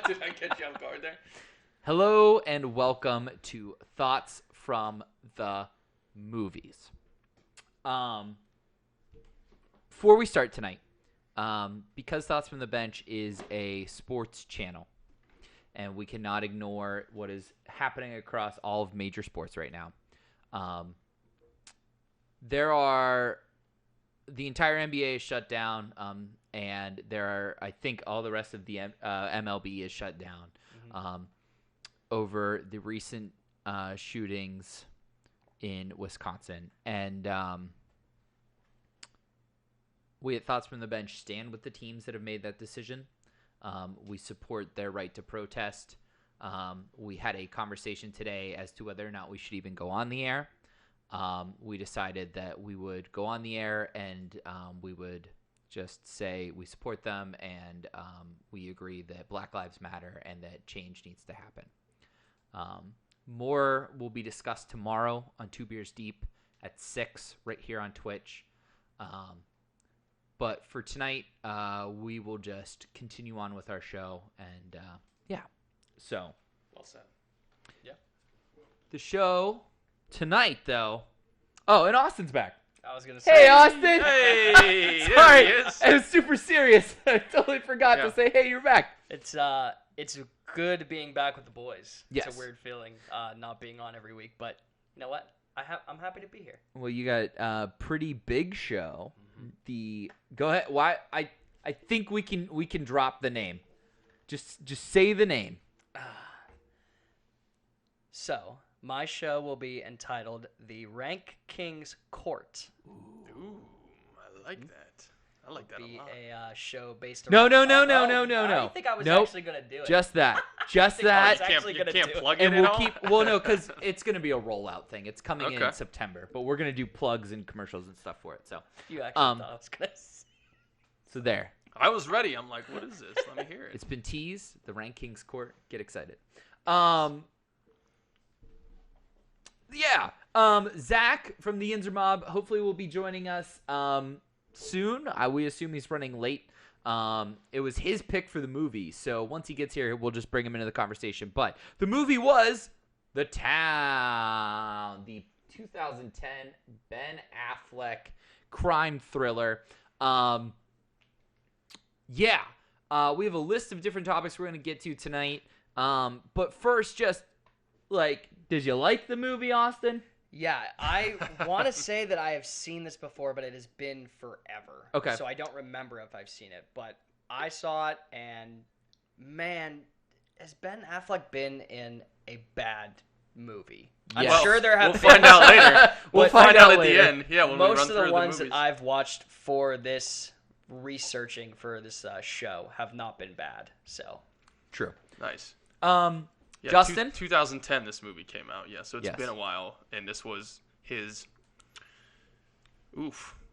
Did I get you off guard there? Hello and welcome to Thoughts from the Movies. Before we start tonight, because Thoughts from the Bench is a sports channel, and we cannot ignore what is happening across all of major sports right now. The entire NBA is shut down, and I think all the rest of the MLB is shut down over the recent shootings in Wisconsin. And we at Thoughts from the Bench stand with the teams that have made that decision. We support their right to protest. We had a conversation today as to whether or not we should even go on the air. We decided that we would go on the air and we would just say we support them and we agree that Black Lives Matter and that change needs to happen. More will be discussed tomorrow on Two Beers Deep at 6 right here on Twitch. But for tonight, we will just continue on with our show. And so. Well said. Yeah. The show tonight, though. Oh, and Austin's back. I was going to say. Hey, Austin. Hey, Sorry, there he is. I was super serious. I totally forgot to say, hey, you're back. It's good being back with the boys. Yes. It's a weird feeling not being on every week, but you know what? I'm happy to be here. Well, you got a pretty big show. Go ahead. Why? I think we can drop the name. Just say the name. So, my show will be entitled The Rank King's Court. Ooh, I like that. I like that Be a lot. a show based No. around... I think I was Nope. actually going to do it. Just that. Just I that. was actually You gonna can't do it. plug it And in we'll all? keep. Well, no, because it's going to be a rollout thing. It's coming in Okay. September, but we're going to do plugs and commercials and stuff for it. So, You actually thought I was going to say. so there. I was ready. I'm like, what is this? Let me hear it. It's been teased. The Rank King's Court. Get excited. Zach from the Yinzer Mob hopefully will be joining us soon. We assume he's running late. It was his pick for the movie, so once he gets here, we'll just bring him into the conversation. But the movie was The Town, the 2010 Ben Affleck crime thriller. We have a list of different topics we're going to get to tonight. But first, just did you like the movie, Austin? Yeah, I want to say that I have seen this before, but it has been forever. Okay. So I don't remember if I've seen it, but I saw it, and man, has Ben Affleck been in a bad movie? Yes. I'm sure there have We'll been. find out later. We'll But find out at later. the end. Yeah, when we Most run of through the ones that movies. I've watched for this researching for this show have not been bad. So True. Nice. Yeah, Justin? 2010 this movie came out, yeah, so it's Yes. been a while, and this was his,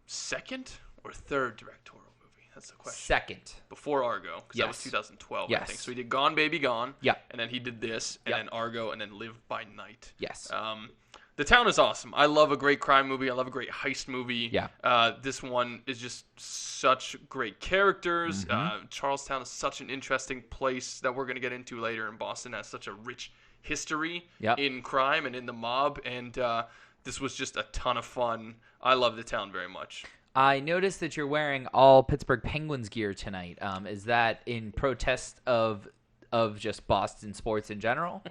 second or third directorial movie? That's the question. Second. Before Argo, because that was Yes. 2012, I Yes. think. So he did Gone Baby Gone, Yeah. and then he did this, and Yep. then Argo, and then Live by Night. Yes. The Town is awesome. I love a great crime movie. I love a great heist movie. Yeah. This one is just such great characters. Mm-hmm. Charlestown is such an interesting place that we're going to get into later. And Boston has such a rich history Yep. in crime and in the mob. And this was just a ton of fun. I love The Town very much. I noticed that you're wearing all Pittsburgh Penguins gear tonight. Is that in protest of just Boston sports in general?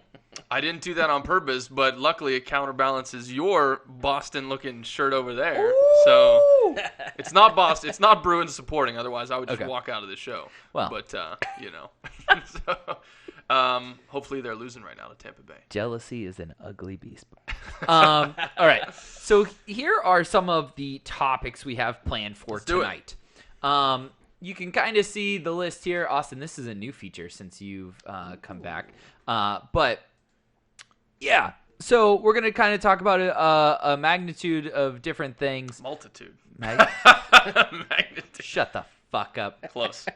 I didn't do that on purpose, but luckily it counterbalances your Boston-looking shirt over there. So it's not Boston. It's not Bruins supporting. Otherwise, I would just Okay. walk out of the show. Well. But, so, hopefully they're losing right now to Tampa Bay. Jealousy is an ugly beast. All right. So here are some of the topics we have planned for Let's do it. tonight. You can kind of see the list here. Austin, this is a new feature since you've come back. But, yeah. So we're going to kind of talk about a magnitude of different things. Multitude. Magnitude. Shut the fuck up. Close.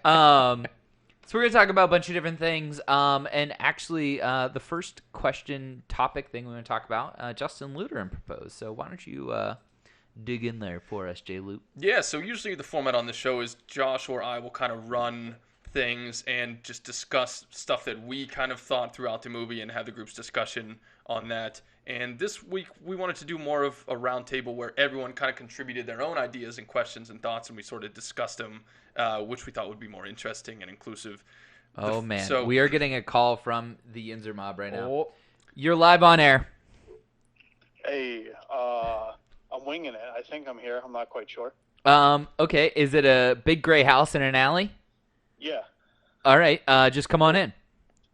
So we're going to talk about a bunch of different things. And actually, the first question topic thing we're going to talk about, Justin Luteran proposed. So why don't you dig in there for us, Jay Luke? Yeah, so usually the format on the show is Josh or I will kind of run things and just discuss stuff that we kind of thought throughout the movie and have the group's discussion on that. And this week we wanted to do more of a roundtable where everyone kind of contributed their own ideas and questions and thoughts, and we sort of discussed them, which we thought would be more interesting and inclusive. Oh, man. So we are getting a call from the Inzer Mob right now. Oh. You're live on air. Hey, I'm winging it. I think I'm here. I'm not quite sure. Okay. Is it a big gray house in an alley? Yeah. All right. Just come on in.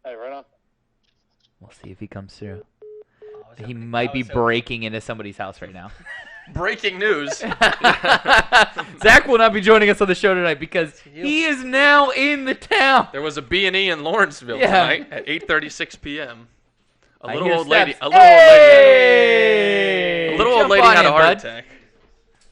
Hey, right on. We'll see if he comes through. I was He hoping- might I be was hoping- breaking into somebody's house right now. breaking news. Zach will not be joining us on the show tonight because he is now in the town. There was a B&E in Lawrenceville Yeah. tonight at 8:36 p.m. A I little hear old lady. steps. A little old lady. Hey! A little old Jump lady on had a in, heart bud. attack.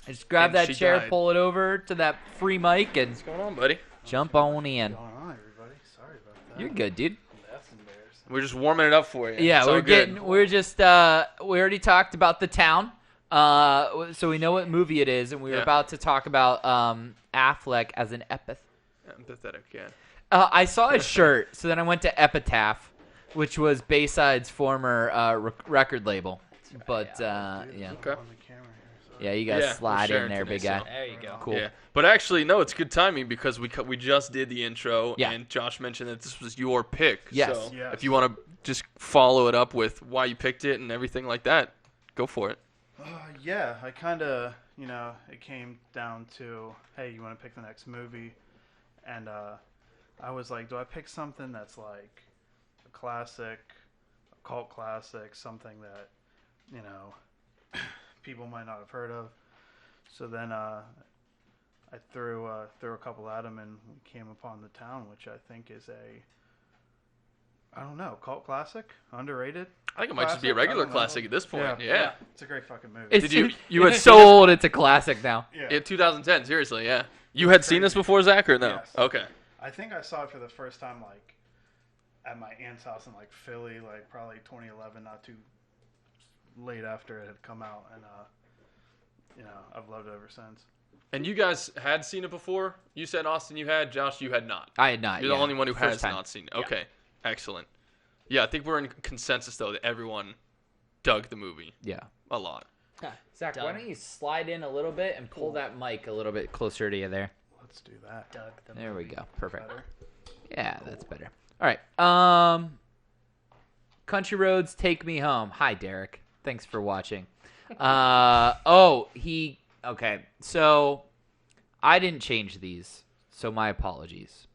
Just grab And that she chair, died. pull it over to that free mic, and What's going on, buddy? jump on in. What's going on, everybody? Sorry about that. You're good, dude. That's embarrassing. We're just warming it up for you. Yeah, It's all we're good. getting. We're just. We already talked about the town, so we know what movie it is, and we were Yeah. about to talk about Affleck as an epithet. Empathetic, yeah. I saw his shirt, so then I went to Epitaph, which was Bayside's former record label. But yeah, Okay. On the camera here, so. yeah, you guys Yeah, slide we're in there, sharing big today, guy. so- There you go. Cool. Yeah, but actually, no, it's good timing because we just did the intro, Yeah. and Josh mentioned that this was your pick. Yes. So Yes. if you want to just follow it up with why you picked it and everything like that, go for it. Yeah, I kind of, it came down to, hey, you want to pick the next movie? And I was like, do I pick something that's like a classic, a cult classic, something that, people might not have heard of? So then I threw a couple at him and we came upon The Town, which I think is I don't know, cult classic, underrated. I think it might just be a Classic? regular I don't know. classic at this point. Yeah. It's a great fucking movie. It's, Did you had it's seen so it? old, it's a classic now. yeah. In 2010, seriously, yeah. You had seen this before, Zach, or no? Yes. Okay. I think I saw it for the first time like at my aunt's house in like Philly, like probably 2011, not too late after it had come out, and I've loved it ever since. And you guys had seen it before? You said, Austin, you had. Josh, you had not. I had not. You're the yeah. only one who First has time. not seen it. Okay. Excellent. Yeah, I think we're in consensus, though, that everyone dug the movie Yeah. a lot. Zach, Doug. why don't you slide in a little bit and pull that mic a little bit closer to you there? Let's do that. Doug the There we go. Perfect. Better. Yeah, that's better. All right. Country Roads, Take Me Home. Hi, Derek. Thanks for watching. Okay. So I didn't change these, so my apologies.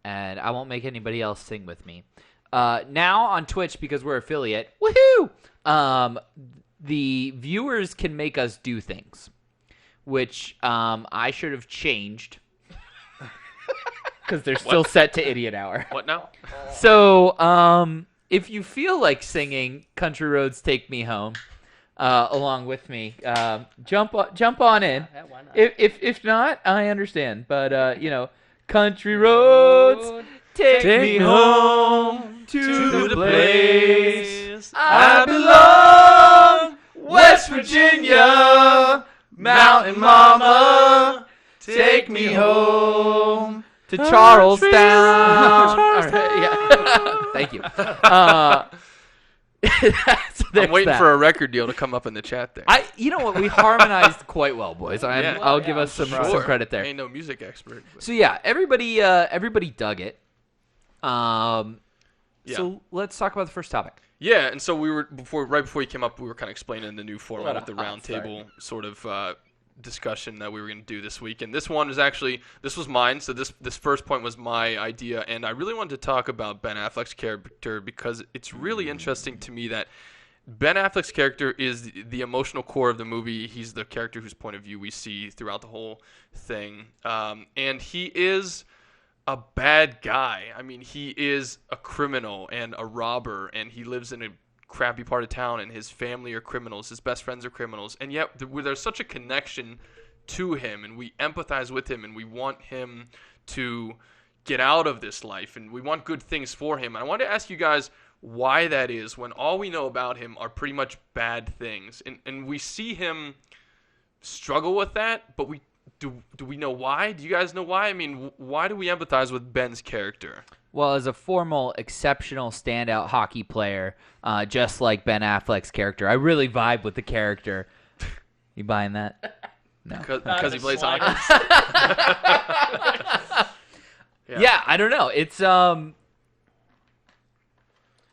And I won't make anybody else sing with me. Now on Twitch, because we're affiliate, woohoo! The viewers can make us do things, which I should have changed because they're still set to idiot hour. What now? So, if you feel like singing "Country Roads Take Me Home" along with me, jump on in. Yeah, why not? If not, I understand. But "Country Roads Take Me Home to the place I belong, West Virginia, Mountain Mama, take me home to Charlestown." All right, yeah. Thank you. So I'm waiting that. for a record deal to come up in the chat there. You know what? We harmonized quite well, boys. Yeah. I'll give us some Sure. credit there. I ain't no music expert. But So yeah, everybody dug it. Yeah. So let's talk about the first topic. Yeah, and so we were right before you came up, we were kind of explaining the new format of the Little hot start. roundtable sort of discussion that we were going to do this week. And this one is actually was mine. So this first point was my idea, and I really wanted to talk about Ben Affleck's character because it's really interesting to me that Ben Affleck's character is the emotional core of the movie. He's the character whose point of view we see throughout the whole thing, and he is a bad guy. I mean, he is a criminal and a robber, and he lives in a crappy part of town, and his family are criminals. His best friends are criminals, and yet there's such a connection to him, and we empathize with him, and we want him to get out of this life, and we want good things for him. And I wanted to ask you guys why that is when all we know about him are pretty much bad things. And we see him struggle with that, but we do we know why? Do you guys know why? I mean, why do we empathize with Ben's character? Well, as a formal, exceptional, standout hockey player, just like Ben Affleck's character, I really vibe with the character. You buying that? No. Because he plays hockey? Yeah, I don't know. It's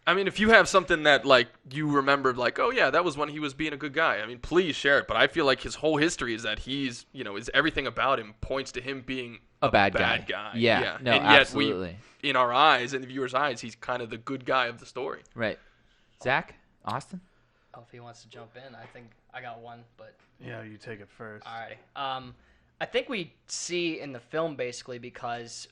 I mean, if you have something that, like, you remembered, like, oh, yeah, that was when he was being a good guy, I mean, please share it. But I feel like his whole history is that he's, is everything about him points to him being a bad guy. Yeah, no, and yet absolutely. In our eyes, in the viewer's eyes, he's kind of the good guy of the story. Right. Zach? Austin? Oh, if he wants to jump in, I think I got one, but... Yeah, you take it first. Alrighty. I think we see in the film, basically, because...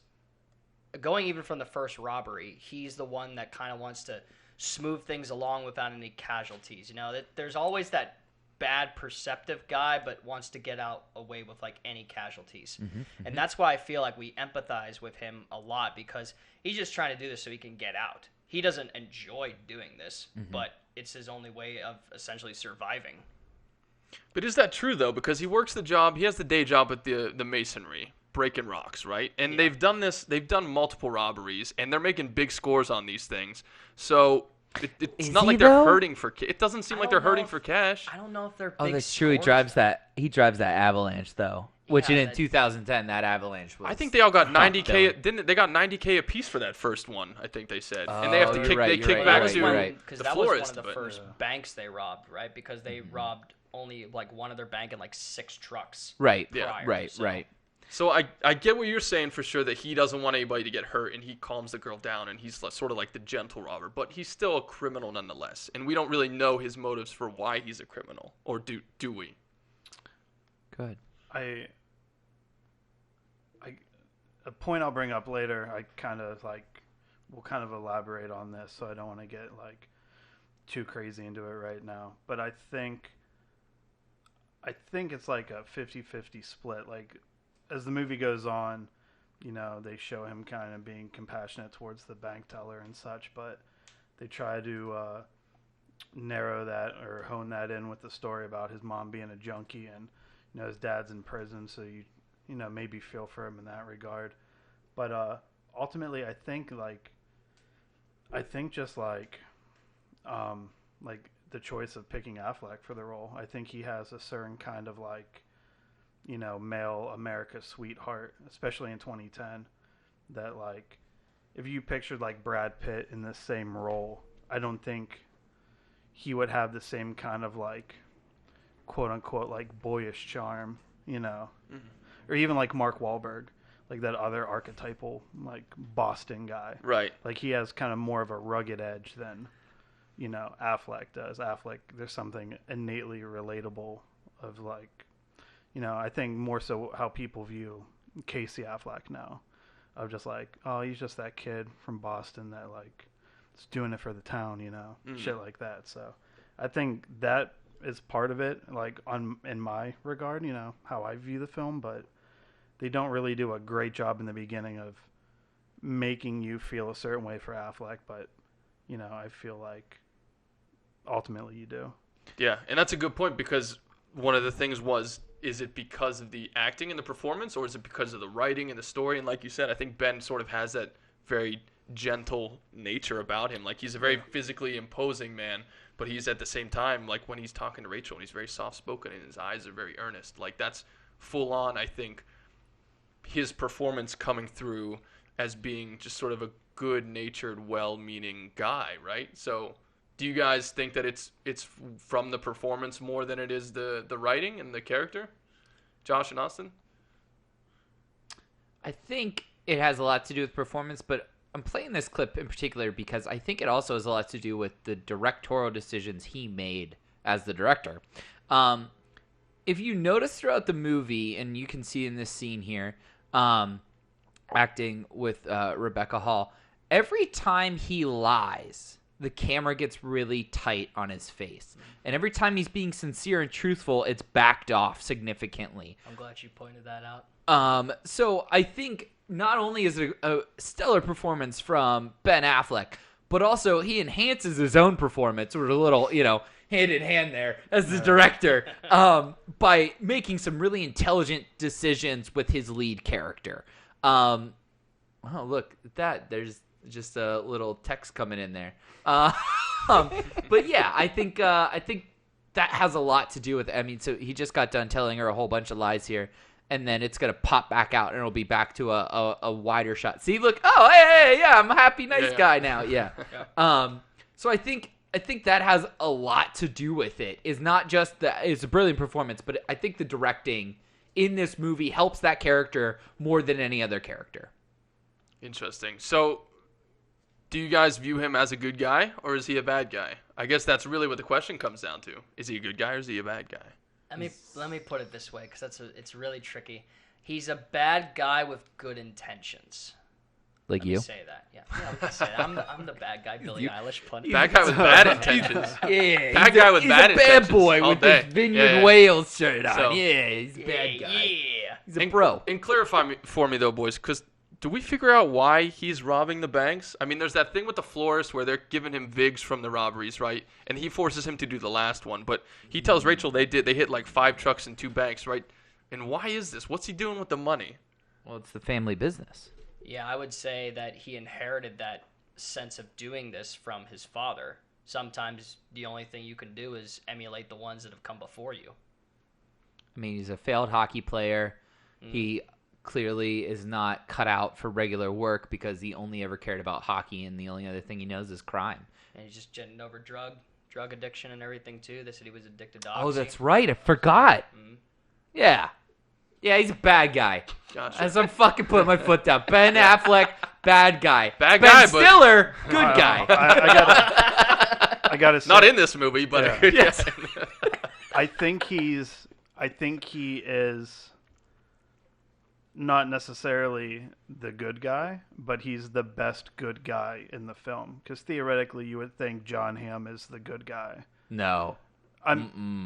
going even from the first robbery, he's the one that kind of wants to smooth things along without any casualties. There's always that bad perceptive guy, but wants to get out away with like any casualties. And that's why I feel like we empathize with him a lot, because he's just trying to do this so he can get out. He doesn't enjoy doing this, but it's his only way of essentially surviving. But is that true, though? Because he works the job, he has the day job at the masonry, breaking rocks, right? And they've done multiple robberies, and they're making big scores on these things. So it's not like they're hurting for it doesn't seem like they're hurting for cash. I don't know if they're big Oh, that's true. He scores. drives that Avalanche, though. Which Yeah, in 2010, that Avalanche was... I think they all got 90K. done. They got 90K a piece for that first one, I think they said. And they have to you're kick right, they you're kick right, back you're to right. Because the that was florist. one of the but- first banks they robbed, right? Because they robbed only like one of their bank and like 6 trucks. Right, Yeah. prior, so- right. So I get what you're saying for sure, that he doesn't want anybody to get hurt, and he calms the girl down, and he's sort of like the gentle robber, but he's still a criminal nonetheless, and we don't really know his motives for why he's a criminal, or do we? Good. A point I'll bring up later, I kind of like, we'll kind of elaborate on this, so I don't want to get like too crazy into it right now. But I think it's like a 50-50 split. Like, as the movie goes on, they show him kind of being compassionate towards the bank teller and such, but they try to narrow that or hone that in with the story about his mom being a junkie, and his dad's in prison, so you maybe feel for him in that regard. But ultimately, I think just like the choice of picking Affleck for the role, I think he has a certain kind of like, male America sweetheart, especially in 2010, that like, if you pictured like Brad Pitt in the same role, I don't think he would have the same kind of like, quote unquote, like boyish charm, or even like Mark Wahlberg, like that other archetypal like Boston guy. Right. Like he has kind of more of a rugged edge than, Affleck does. Affleck, there's something innately relatable of like, I think more so how people view Casey Affleck now, of just like, oh, he's just that kid from Boston that like is doing it for the town, shit like that. So I think that is part of it, like in my regard, how I view the film, but they don't really do a great job in the beginning of making you feel a certain way for Affleck, but I feel like ultimately you do. Yeah, and that's a good point, because one of the things was, is it because of the acting and the performance, or is it because of the writing and the story? And like you said, I think Ben sort of has that very gentle nature about him. Like, he's a very physically imposing man, but he's at the same time, like when he's talking to Rachel, and he's very soft-spoken and his eyes are very earnest. Like, that's full on, I think, his performance coming through as being just sort of a good-natured, well-meaning guy, right? So do you guys think that it's from the performance more than it is the writing and the character? Josh and Austin? I think it has a lot to do with performance, but I'm playing this clip in particular because I think it also has a lot to do with the directorial decisions he made as the director. If you notice throughout the movie, and you can see in this scene here, acting with Rebecca Hall, every time he lies, the camera gets really tight on his face. And every time he's being sincere and truthful, it's backed off significantly. I'm glad you pointed that out. So I think not only is it a stellar performance from Ben Affleck, but also he enhances his own performance with a little, hand in hand there as the director, by making some really intelligent decisions with his lead character. Oh, look at that. There's just a little text coming in there. But yeah, I think that has a lot to do with it. I mean, so he just got done telling her a whole bunch of lies here, and then it's gonna pop back out, and it'll be back to a wider shot. See, look, oh, hey, yeah, I'm a happy, nice guy now. Yeah. So I think that has a lot to do with it. It's not just it's a brilliant performance, but I think the directing in this movie helps that character more than any other character. Interesting. So, do you guys view him as a good guy, or is he a bad guy? I guess that's really what the question comes down to. Is he a good guy, or is he a bad guy? Let me put it this way, because it's really tricky. He's a bad guy with good intentions. Like Let you? me say that. Yeah, we can say that. I'm the bad guy, Billie Eilish. Plenty. Bad guy with bad intentions. Yeah, Bad guy with bad he's a bad intentions boy all with day. his Vineyard Yeah. Wales shirt on. So- Yeah, he's a bad guy. Yeah. He's a bro. And clarify for me, though, boys, because do we figure out why he's robbing the banks? I mean, there's that thing with the florist where they're giving him vigs from the robberies, right? And he forces him to do the last one. But he tells Rachel they hit like 5 trucks and 2 banks, right? And why is this? What's he doing with the money? Well, it's the family business. Yeah, I would say that he inherited that sense of doing this from his father. Sometimes the only thing you can do is emulate the ones that have come before you. I mean, he's a failed hockey player. He clearly is not cut out for regular work because he only ever cared about hockey, and the only other thing he knows is crime. And he's just getting over drug addiction and everything, too. They said he was addicted to Oh, oxy. that's right. I forgot. Yeah. Yeah, he's a bad guy. Gotcha. As I'm fucking putting my foot down. Ben Affleck, bad guy. Bad Ben guy, but- Stiller, good guy. I gotta say, Not in this movie, but Yeah. a good Yes. guy. I think he is not necessarily the good guy, but he's the best good guy in the film. Because theoretically, you would think John Hamm is the good guy. No.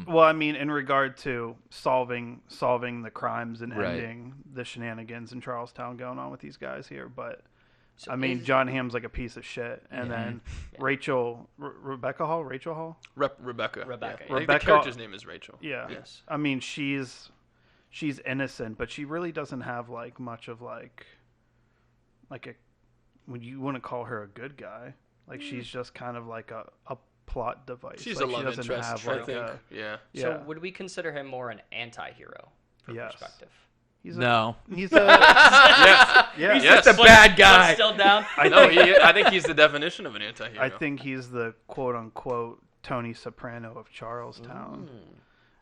Well, I mean, in regard to solving the crimes and Right. ending the shenanigans in Charlestown going on with these guys here, but So I mean, is- John Hamm's like a piece of shit, and then Rebecca Hall, Rachel Hall, Rebecca. Rebecca, Yeah. I think Rebecca- the character's name is Rachel. yeah. Yes. I mean, she's innocent, but she really doesn't have like much of like a when you want to call her a good guy. Like she's just kind of like a plot device. She's like, a love she doesn't interest, have I like think. a Yeah. So yeah. would we consider him more an anti-hero from Yes. perspective? He's No. He's Yes. yeah. He's Yes. just a bad guy. Still down? I think he's the definition of an anti-hero. I think he's the quote unquote Tony Soprano of Charlestown.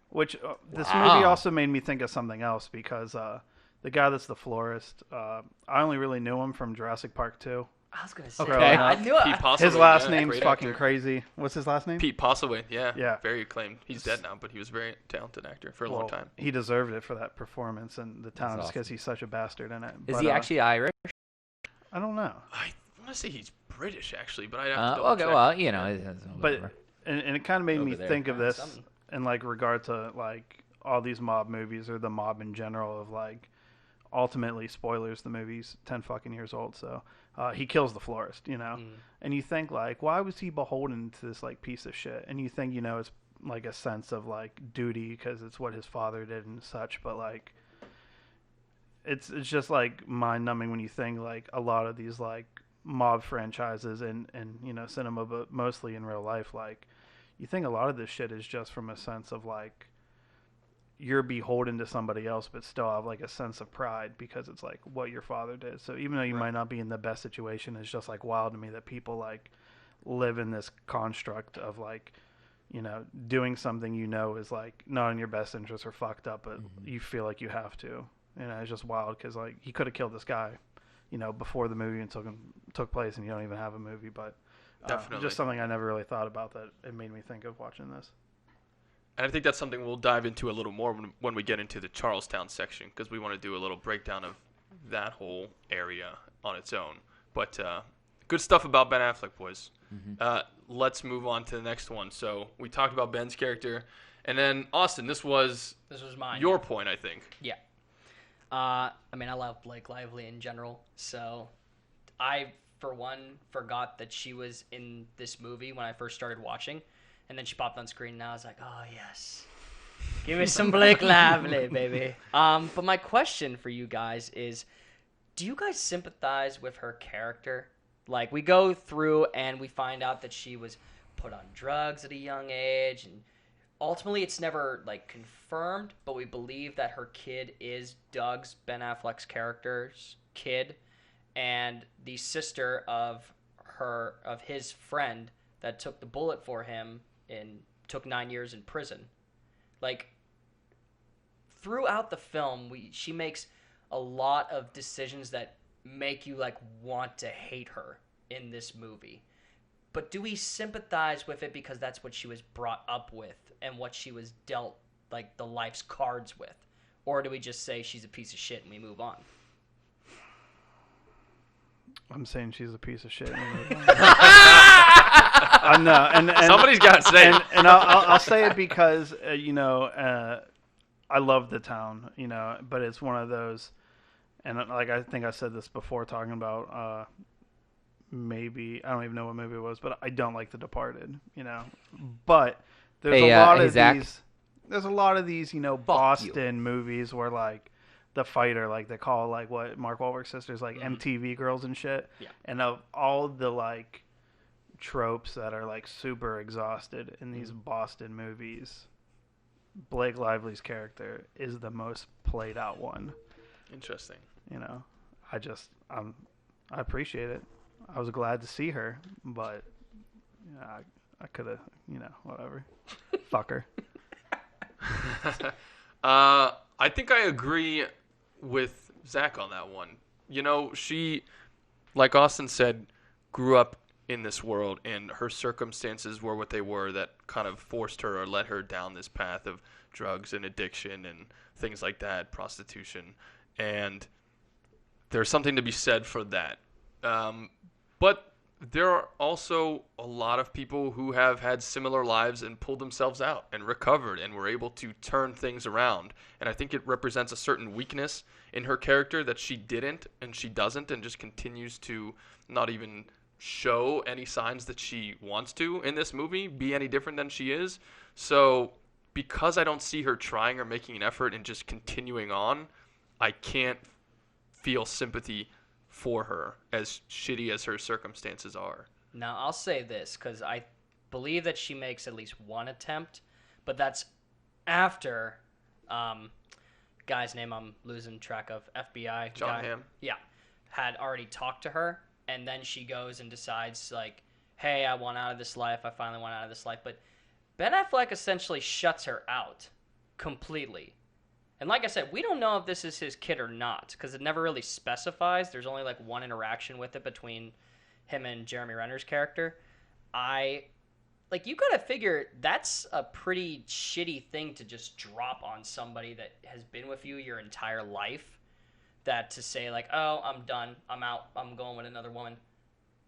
Which this Wow. movie also made me think of something else because the guy that's the florist, I only really knew him from Jurassic Park 2. I was gonna say. Okay. I knew it. Pete Postlethwaite, His last yeah, name's great fucking actor. crazy. What's his last name? Pete Postlethwaite, yeah. Yeah. Very acclaimed. He's dead now, but he was a very talented actor for a long time. He deserved it for that performance and the town That's just because he's such a bastard in it. Is But, he actually Irish? I don't know. I want to say he's British, actually, but I have to double Okay, check. well, you know. But whatever. and it kind of made Over me there. think of Yeah, this something. in like regard to like all these mob movies or the mob in general of like ultimately spoilers, the movie's 10 fucking years old, so he kills the florist, you know. And you think like, why was he beholden to this like piece of shit? And you think, you know, it's like a sense of like duty because it's what his father did and such, but like it's just like mind numbing when you think like a lot of these like mob franchises and you know cinema, but mostly in real life, like you think a lot of this shit is just from a sense of like you're beholden to somebody else but still have like a sense of pride because it's like what your father did. So even though you might not be in the best situation, it's just like wild to me that people like live in this construct of like, you know, doing something you know is like not in your best interest or fucked up, but you feel like you have to. You know, it's just wild because like he could have killed this guy, you know, before the movie and took place, and you don't even have a movie. But Definitely. just something I never really thought about that it made me think of watching this. And I think that's something we'll dive into a little more when we get into the Charlestown section, because we want to do a little breakdown of that whole area on its own. But good stuff about Ben Affleck, boys. Let's move on to the next one. So we talked about Ben's character, and then Austin, this was mine. your point, I think. Yeah. I mean, I love Blake Lively in general, so I, for one, forgot that she was in this movie when I first started watching. And then she popped on screen, and I was like, oh, yes. Give me some Blake Lively, baby. But my question for you guys is, do you guys sympathize with her character? Like, we go through and we find out that she was put on drugs at a young age, and ultimately it's never, like, confirmed, but we believe that her kid is Doug's, Ben Affleck's character's kid, and the sister of his friend that took the bullet for him and took 9 years in prison. Like, throughout the film, she makes a lot of decisions that make you, like, want to hate her in this movie. But do we sympathize with it because that's what she was brought up with and what she was dealt, like, the life's cards with? Or do we just say she's a piece of shit and we move on? I'm saying she's a piece of shit. And Somebody's got to say it. And I'll say it because, I love the town, but it's one of those, and like I think I said this before talking about maybe, I don't even know what movie it was, but I don't like The Departed, But there's there's a lot of these, Boston movies where, like, the fighter, like, they call, like, what Mark Wahlberg's sisters, like, MTV girls and shit. Yeah. And of all the, like, tropes that are, like, super exhausted in these Boston movies, Blake Lively's character is the most played out one. Interesting. I appreciate it. I was glad to see her, but I could have, whatever. Fuck her. I think I agree with Zach on that one. She, like Austin said, grew up in this world, and her circumstances were what they were that kind of forced her or led her down this path of drugs and addiction and things like that, prostitution. And there's something to be said for that. But there are also a lot of people who have had similar lives and pulled themselves out and recovered and were able to turn things around. And I think it represents a certain weakness in her character that she didn't and she doesn't, and just continues to not even show any signs that she wants to in this movie be any different than she is. So because I don't see her trying or making an effort and just continuing on, I can't feel sympathy for her, as shitty as her circumstances are. Now, I'll say this, because I believe that she makes at least one attempt, but that's after, guy's name I'm losing track of, FBI John guy. Hamm. Yeah, had already talked to her, and then she goes and decides, like, hey, I want out of this life, I finally want out of this life, but Ben Affleck essentially shuts her out completely. And like I said, we don't know if this is his kid or not, because it never really specifies. There's only, like, one interaction with it between him and Jeremy Renner's character. You gotta figure that's a pretty shitty thing to just drop on somebody that has been with you your entire life. That to say, like, oh, I'm done, I'm out, I'm going with another woman.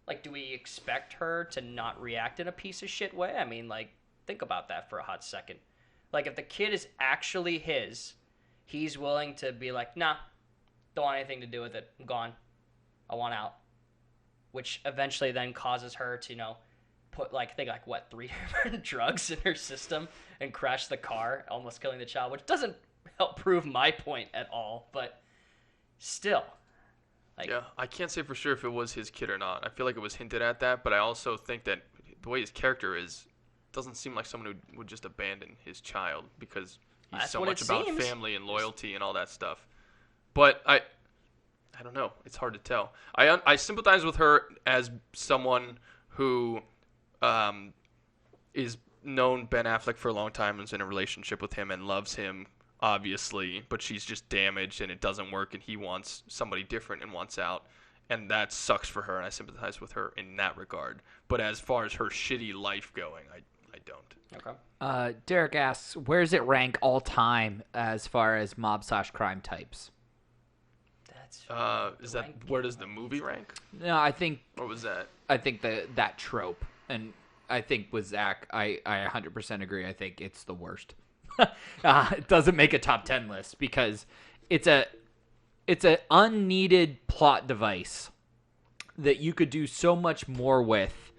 Like, do we expect her to not react in a piece of shit way? I mean, like, think about that for a hot second. Like, if the kid is actually his, he's willing to be like, nah, don't want anything to do with it. I'm gone. I want out. Which eventually then causes her to, put, like, I think, like, what, 3 different drugs in her system and crash the car, almost killing the child, which doesn't help prove my point at all, but still. Like, Yeah, I can't say for sure if it was his kid or not. I feel like it was hinted at that, but I also think that the way his character is, doesn't seem like someone who would just abandon his child because he's That's so what it much about seems. family and loyalty and all that stuff. But I don't know. It's hard to tell. I sympathize with her as someone who is known Ben Affleck for a long time and is in a relationship with him and loves him, obviously, but she's just damaged and it doesn't work and he wants somebody different and wants out. And that sucks for her, and I sympathize with her in that regard. But as far as her shitty life going, I don't. okay. Derek asks, where does it rank all time as far as mob/crime types? Is that where does the movie rank? No, I think. What was that? I think that trope, and I think with Zach, I 100% agree. I think it's the worst. It doesn't make a top 10 list because it's an unneeded plot device that you could do so much more with,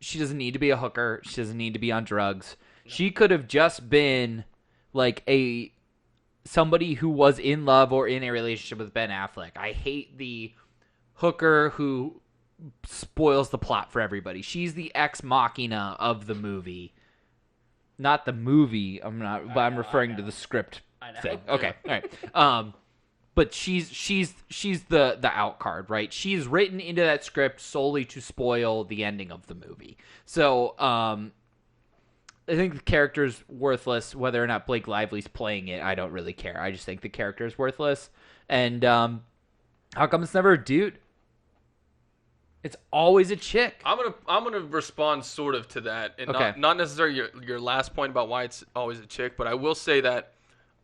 She doesn't need to be a hooker. She doesn't need to be on drugs. No. She could have just been like somebody who was in love or in a relationship with Ben Affleck. I hate the hooker who spoils the plot for everybody. She's the ex machina of the movie. Not the movie. I'm referring to the script thing. Okay. All right. But she's the out card, right? She's written into that script solely to spoil the ending of the movie. So, I think the character's worthless. Whether or not Blake Lively's playing it, I don't really care. I just think the character's worthless. And how come it's never a dude? It's always a chick. I'm gonna respond sort of to that, and okay. not necessarily your last point about why it's always a chick, but I will say that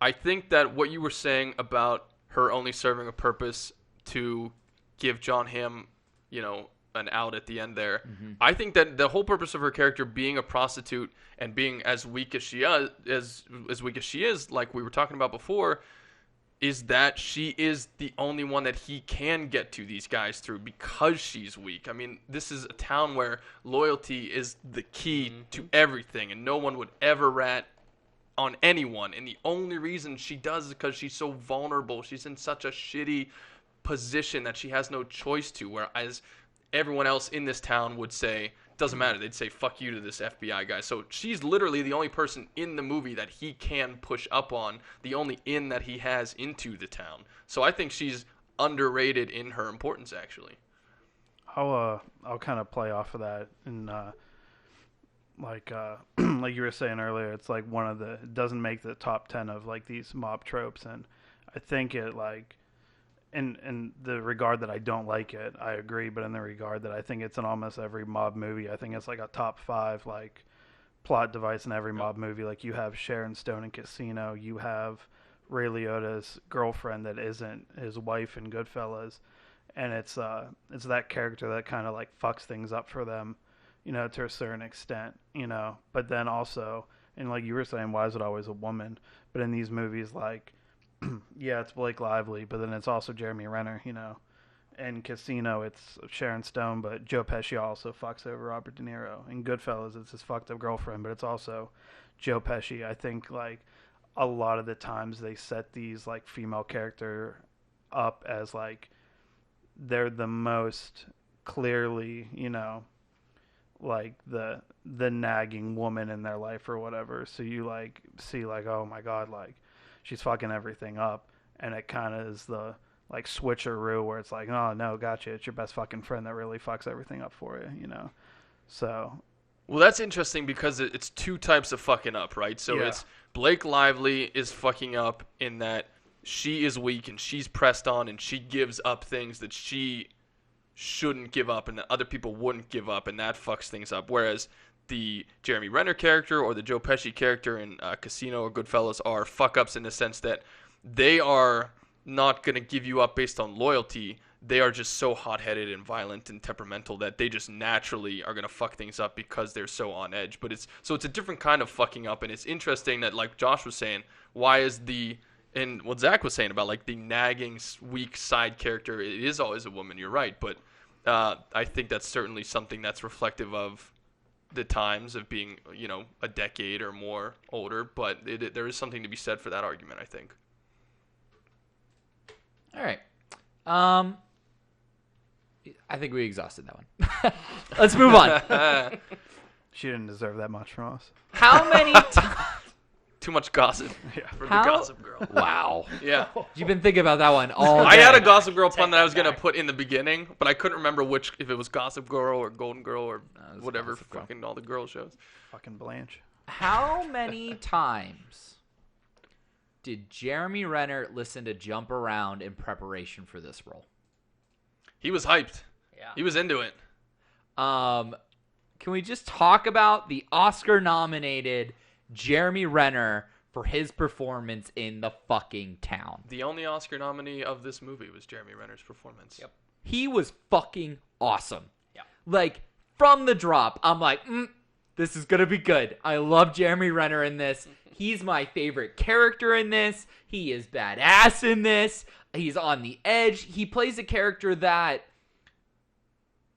I think that what you were saying about her only serving a purpose to give John Hamm, an out at the end there. Mm-hmm. I think that the whole purpose of her character being a prostitute and being as weak as she is, like we were talking about before, is that she is the only one that he can get to these guys through because she's weak. I mean, this is a town where loyalty is the key to everything, and no one would ever rat on anyone. And the only reason she does is because she's so vulnerable. She's in such a shitty position that she has no choice to, whereas everyone else in this town would say, doesn't matter. They'd say, fuck you to this FBI guy. So she's literally the only person in the movie that he can push up on, the only in that he has into the town. So I think she's underrated in her importance, actually. I'll kind of play off of that. And like you were saying earlier, it's like it doesn't make the top 10 of like these mob tropes. And I think it like, in the regard that I don't like it, I agree. But in the regard that I think it's in almost every mob movie, I think it's like a top 5 like plot device in every mob movie. Like you have Sharon Stone in Casino, you have Ray Liotta's girlfriend that isn't his wife in Goodfellas, and it's that character that kind of like fucks things up for them, to a certain extent, But then also, and like you were saying, why is it always a woman? But in these movies, like. Yeah, it's Blake Lively, but then it's also Jeremy Renner, In Casino, it's Sharon Stone, but Joe Pesci also fucks over Robert De Niro. In Goodfellas, it's his fucked up girlfriend, but it's also Joe Pesci. I think, like, a lot of the times they set these, like, female character up as, like, they're the most clearly, like, the nagging woman in their life or whatever. So you, like, see, like, oh, my God, like, she's fucking everything up, and it kind of is the like switcheroo where it's like, oh no, gotcha, it's your best fucking friend that really fucks everything up for you, So, well, that's interesting because it's two types of fucking up, right? So it's Blake Lively is fucking up in that she is weak and she's pressed on and she gives up things that she shouldn't give up and that other people wouldn't give up, and that fucks things up. Whereas the Jeremy Renner character or the Joe Pesci character in Casino or Goodfellas are fuck-ups in the sense that they are not going to give you up based on loyalty. They are just so hot-headed and violent and temperamental that they just naturally are going to fuck things up because they're so on edge. But it's a different kind of fucking up, and it's interesting that, like Josh was saying, why is and what Zach was saying about like the nagging, weak side character, it is always a woman, you're right. But I think that's certainly something that's reflective of the times of being, a decade or more older, but there is something to be said for that argument, I think. All right. I think we exhausted that one. Let's move on. She didn't deserve that much from us. How many times? Too much gossip for the Gossip Girl. Wow. Yeah. You've been thinking about that one all day. I had a Gossip Girl pun that I was going to put in the beginning, but I couldn't remember if it was Gossip Girl or Golden Girl or whatever fucking all the girl shows. Fucking Blanche. How many times did Jeremy Renner listen to Jump Around in preparation for this role? He was hyped. Yeah. He was into it. Can we just talk about the Oscar-nominated Jeremy Renner for his performance in The Fucking Town? The only Oscar nominee of this movie was Jeremy Renner's performance. Yep. He was fucking awesome. Yeah. Like, from the drop, I'm like, this is going to be good. I love Jeremy Renner in this. He's my favorite character in this. He is badass in this. He's on the edge. He plays a character that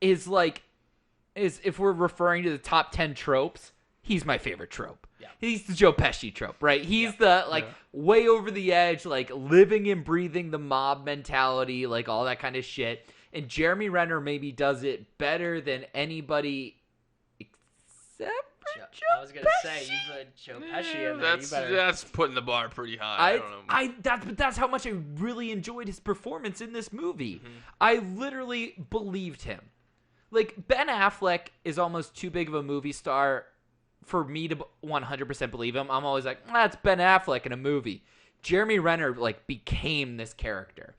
is like is if we're referring to the top 10 tropes, he's my favorite trope. Yeah. He's the Joe Pesci trope, right? He's the way over the edge, like living and breathing the mob mentality, like all that kind of shit. And Jeremy Renner maybe does it better than anybody except for Joe I was gonna say you put Joe Pesci in there. That's putting the bar pretty high. I don't know. But that's how much I really enjoyed his performance in this movie. Mm-hmm. I literally believed him. Like, Ben Affleck is almost too big of a movie star for me to 100% believe him. I'm always like, that's Ben Affleck in a movie. Jeremy Renner, like, became this character.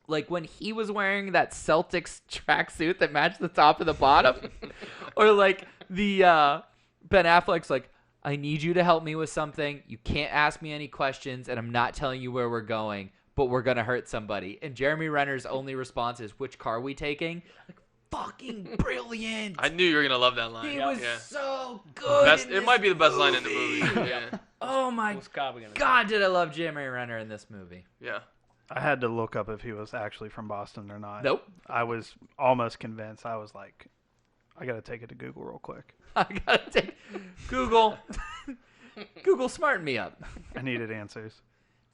Like, when he was wearing that Celtics tracksuit that matched the top and the bottom. Or, like, the Ben Affleck's like, I need you to help me with something. You can't ask me any questions, and I'm not telling you where we're going, but we're going to hurt somebody. And Jeremy Renner's only response is, which car are we taking? Like, fucking brilliant. I knew you were going to love that line. He was so good. It might be the best line in the movie. Yeah. Oh, my God, did I love Jeremy Renner in this movie. Yeah. I had to look up if he was actually from Boston or not. Nope. I was almost convinced. I was like, I got to take it to Google real quick. I got to take Google. Google smarten me up. I needed answers.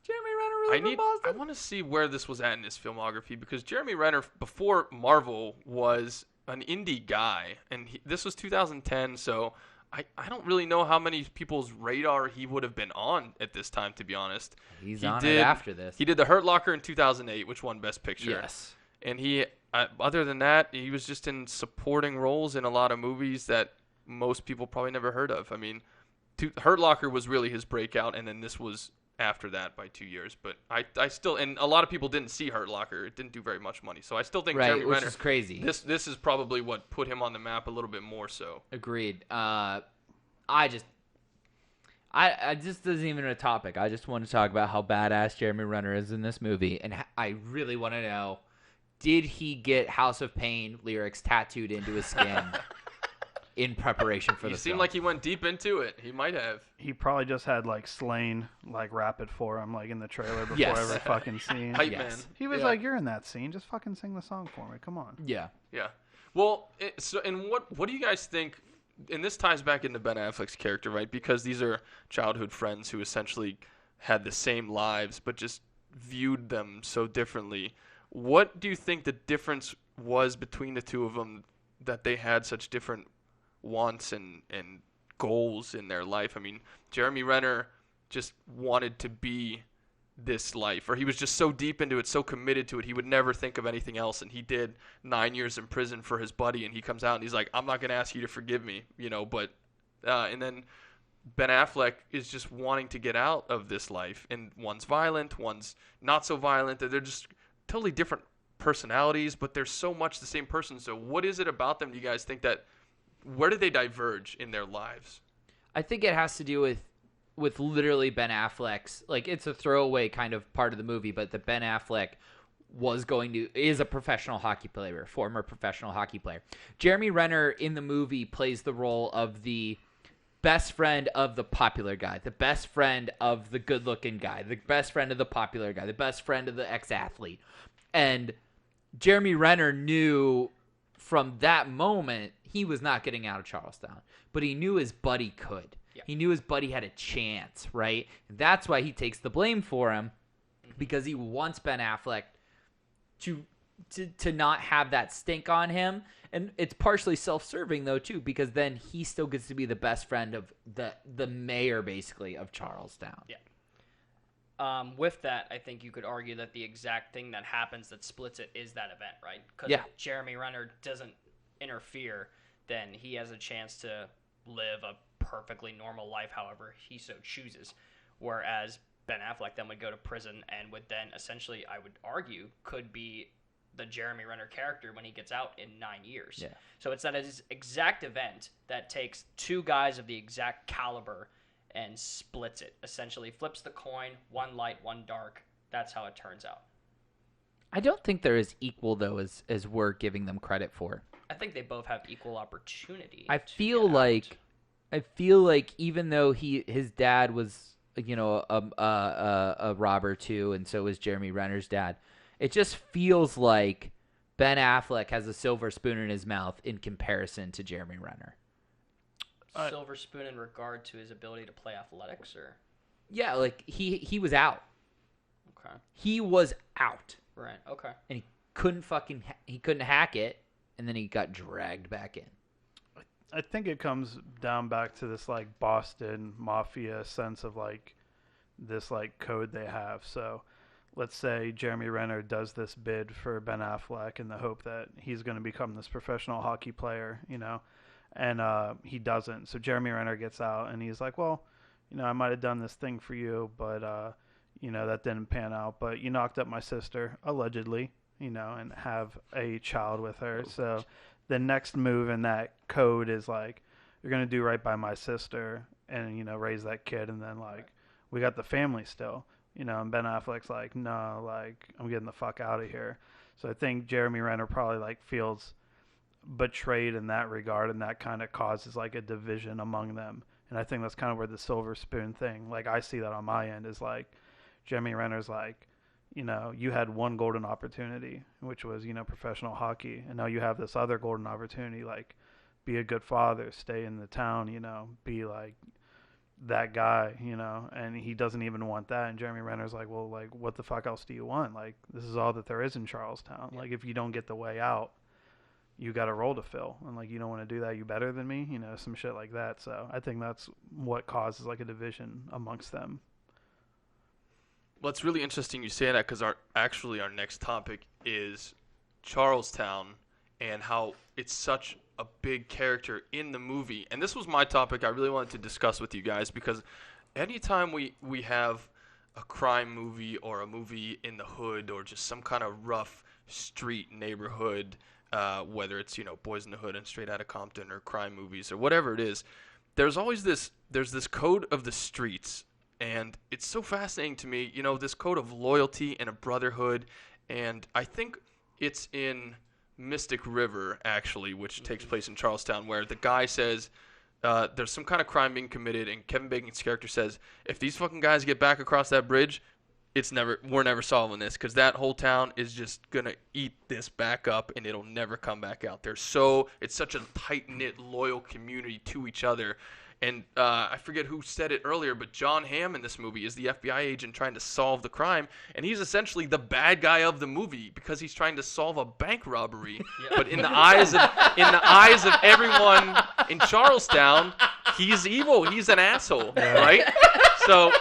Jeremy Renner really from Boston? I want to see where this was at in his filmography, because Jeremy Renner, before Marvel, was an indie guy. And this was 2010, so I don't really know how many people's radar he would have been on at this time, to be honest. He's on it after this. He did The Hurt Locker in 2008, which won Best Picture. Yes. And he, other than that, he was just in supporting roles in a lot of movies that most people probably never heard of. I mean, Hurt Locker was really his breakout, and then this was after that by 2 years. But I still, and a lot of people didn't see Hurt Locker. It didn't do very much money. So I still think Jeremy Renner, is crazy. This is probably what put him on the map a little bit more so. Agreed. This isn't even a topic. I just want to talk about how badass Jeremy Renner is in this movie. And I really want to know, did he get House of Pain lyrics tattooed into his skin in preparation for the film? He seemed like he went deep into it. He might have. He probably just had, like, Slain, like, rap it for him, like, in the trailer before Yes. every fucking scene. Hype man. He was like, you're in that scene. Just fucking sing the song for me. Come on. Yeah. Yeah. Well, what do you guys think? And this ties back into Ben Affleck's character, right? Because these are childhood friends who essentially had the same lives, but just viewed them so differently. What do you think the difference was between the two of them, that they had such different wants and goals in their life? I mean, Jeremy Renner just wanted to be this life, or he was just so deep into it, so committed to it, he would never think of anything else. And he did 9 years in prison for his buddy, and he comes out and he's like, I'm not going to ask you to forgive me, but and then Ben Affleck is just wanting to get out of this life, and one's violent, one's not so violent. They're just totally different personalities, but they're so much the same person. So what is it about them, do you guys think, where do they diverge in their lives? I think it has to do with literally Ben Affleck's, like, it's a throwaway kind of part of the movie, but that Ben Affleck is a professional hockey player, former professional hockey player. Jeremy Renner in the movie plays the role of the best friend of the popular guy, the best friend of the good-looking guy, the best friend of the popular guy, the best friend of the ex-athlete. And Jeremy Renner knew from that moment he was not getting out of Charlestown, but he knew his buddy could. Yeah. He knew his buddy had a chance, right? And that's why he takes the blame for him, because he wants Ben Affleck to not have that stink on him. And it's partially self-serving, though, too, because then he still gets to be the best friend of the mayor, basically, of Charlestown. Yeah. With that, I think you could argue that the exact thing that happens that splits it is that event, right? Because if Jeremy Renner doesn't interfere, then he has a chance to live a perfectly normal life however he so chooses, whereas Ben Affleck then would go to prison and would then essentially, I would argue, could be the Jeremy Renner character when he gets out in 9 years. Yeah. So it's that exact event that takes two guys of the exact caliber and splits it, essentially flips the coin, one light, one dark. That's how it turns out. I don't think they're as equal, though, as we're giving them credit for. I think they both have equal opportunity. I feel like even though his dad was, a robber too, and so was Jeremy Renner's dad, it just feels like Ben Affleck has a silver spoon in his mouth in comparison to Jeremy Renner. Silver spoon in regard to his ability to play athletics, or Yeah, like he was out. okay, He was out, right, okay. and he couldn't hack it, and then he got dragged back in. I think it comes down back to this like Boston mafia sense of like this like code they have. So let's say Jeremy Renner does this bid for Ben Affleck in the hope that he's going to become this professional hockey player, and he doesn't. So Jeremy Renner gets out and he's like, well, I might have done this thing for you, but that didn't pan out. But you knocked up my sister, allegedly, and have a child with her. So the next move in that code is like, you're going to do right by my sister and, raise that kid. And then like, we got the family still, and Ben Affleck's like, no, like I'm getting the fuck out of here. So I think Jeremy Renner probably like feels betrayed in that regard. And that kind of causes like a division among them. And I think that's kind of where the silver spoon thing, like I see that on my end, is like Jeremy Renner's like, you had one golden opportunity, which was, professional hockey. And now you have this other golden opportunity, like be a good father, stay in the town, be like that guy, and he doesn't even want that. And Jeremy Renner's like, well, like, what the fuck else do you want? Like, this is all that there is in Charlestown. Yeah. Like, if you don't get the way out, you got a role to fill. And like, you don't want to do that. You better than me, some shit like that. So I think that's what causes like a division amongst them. Well, it's really interesting you say that because our next topic is Charlestown and how it's such a big character in the movie. And this was my topic I really wanted to discuss with you guys because anytime we have a crime movie or a movie in the hood or just some kind of rough street neighborhood, whether it's, Boys in the Hood and Straight Outta Compton or crime movies or whatever it is, there's this code of the streets. And it's so fascinating to me, this code of loyalty and a brotherhood. And I think it's in Mystic River, actually, which takes place in Charlestown, where the guy says there's some kind of crime being committed. And Kevin Bacon's character says, if these fucking guys get back across that bridge, we're never solving this because that whole town is just going to eat this back up and it'll never come back out. It's such a tight-knit, loyal community to each other. And I forget who said it earlier, but John Hamm in this movie is the FBI agent trying to solve the crime, and he's essentially the bad guy of the movie because he's trying to solve a bank robbery. Yeah. But in the eyes of everyone in Charlestown, he's evil. He's an asshole, right? So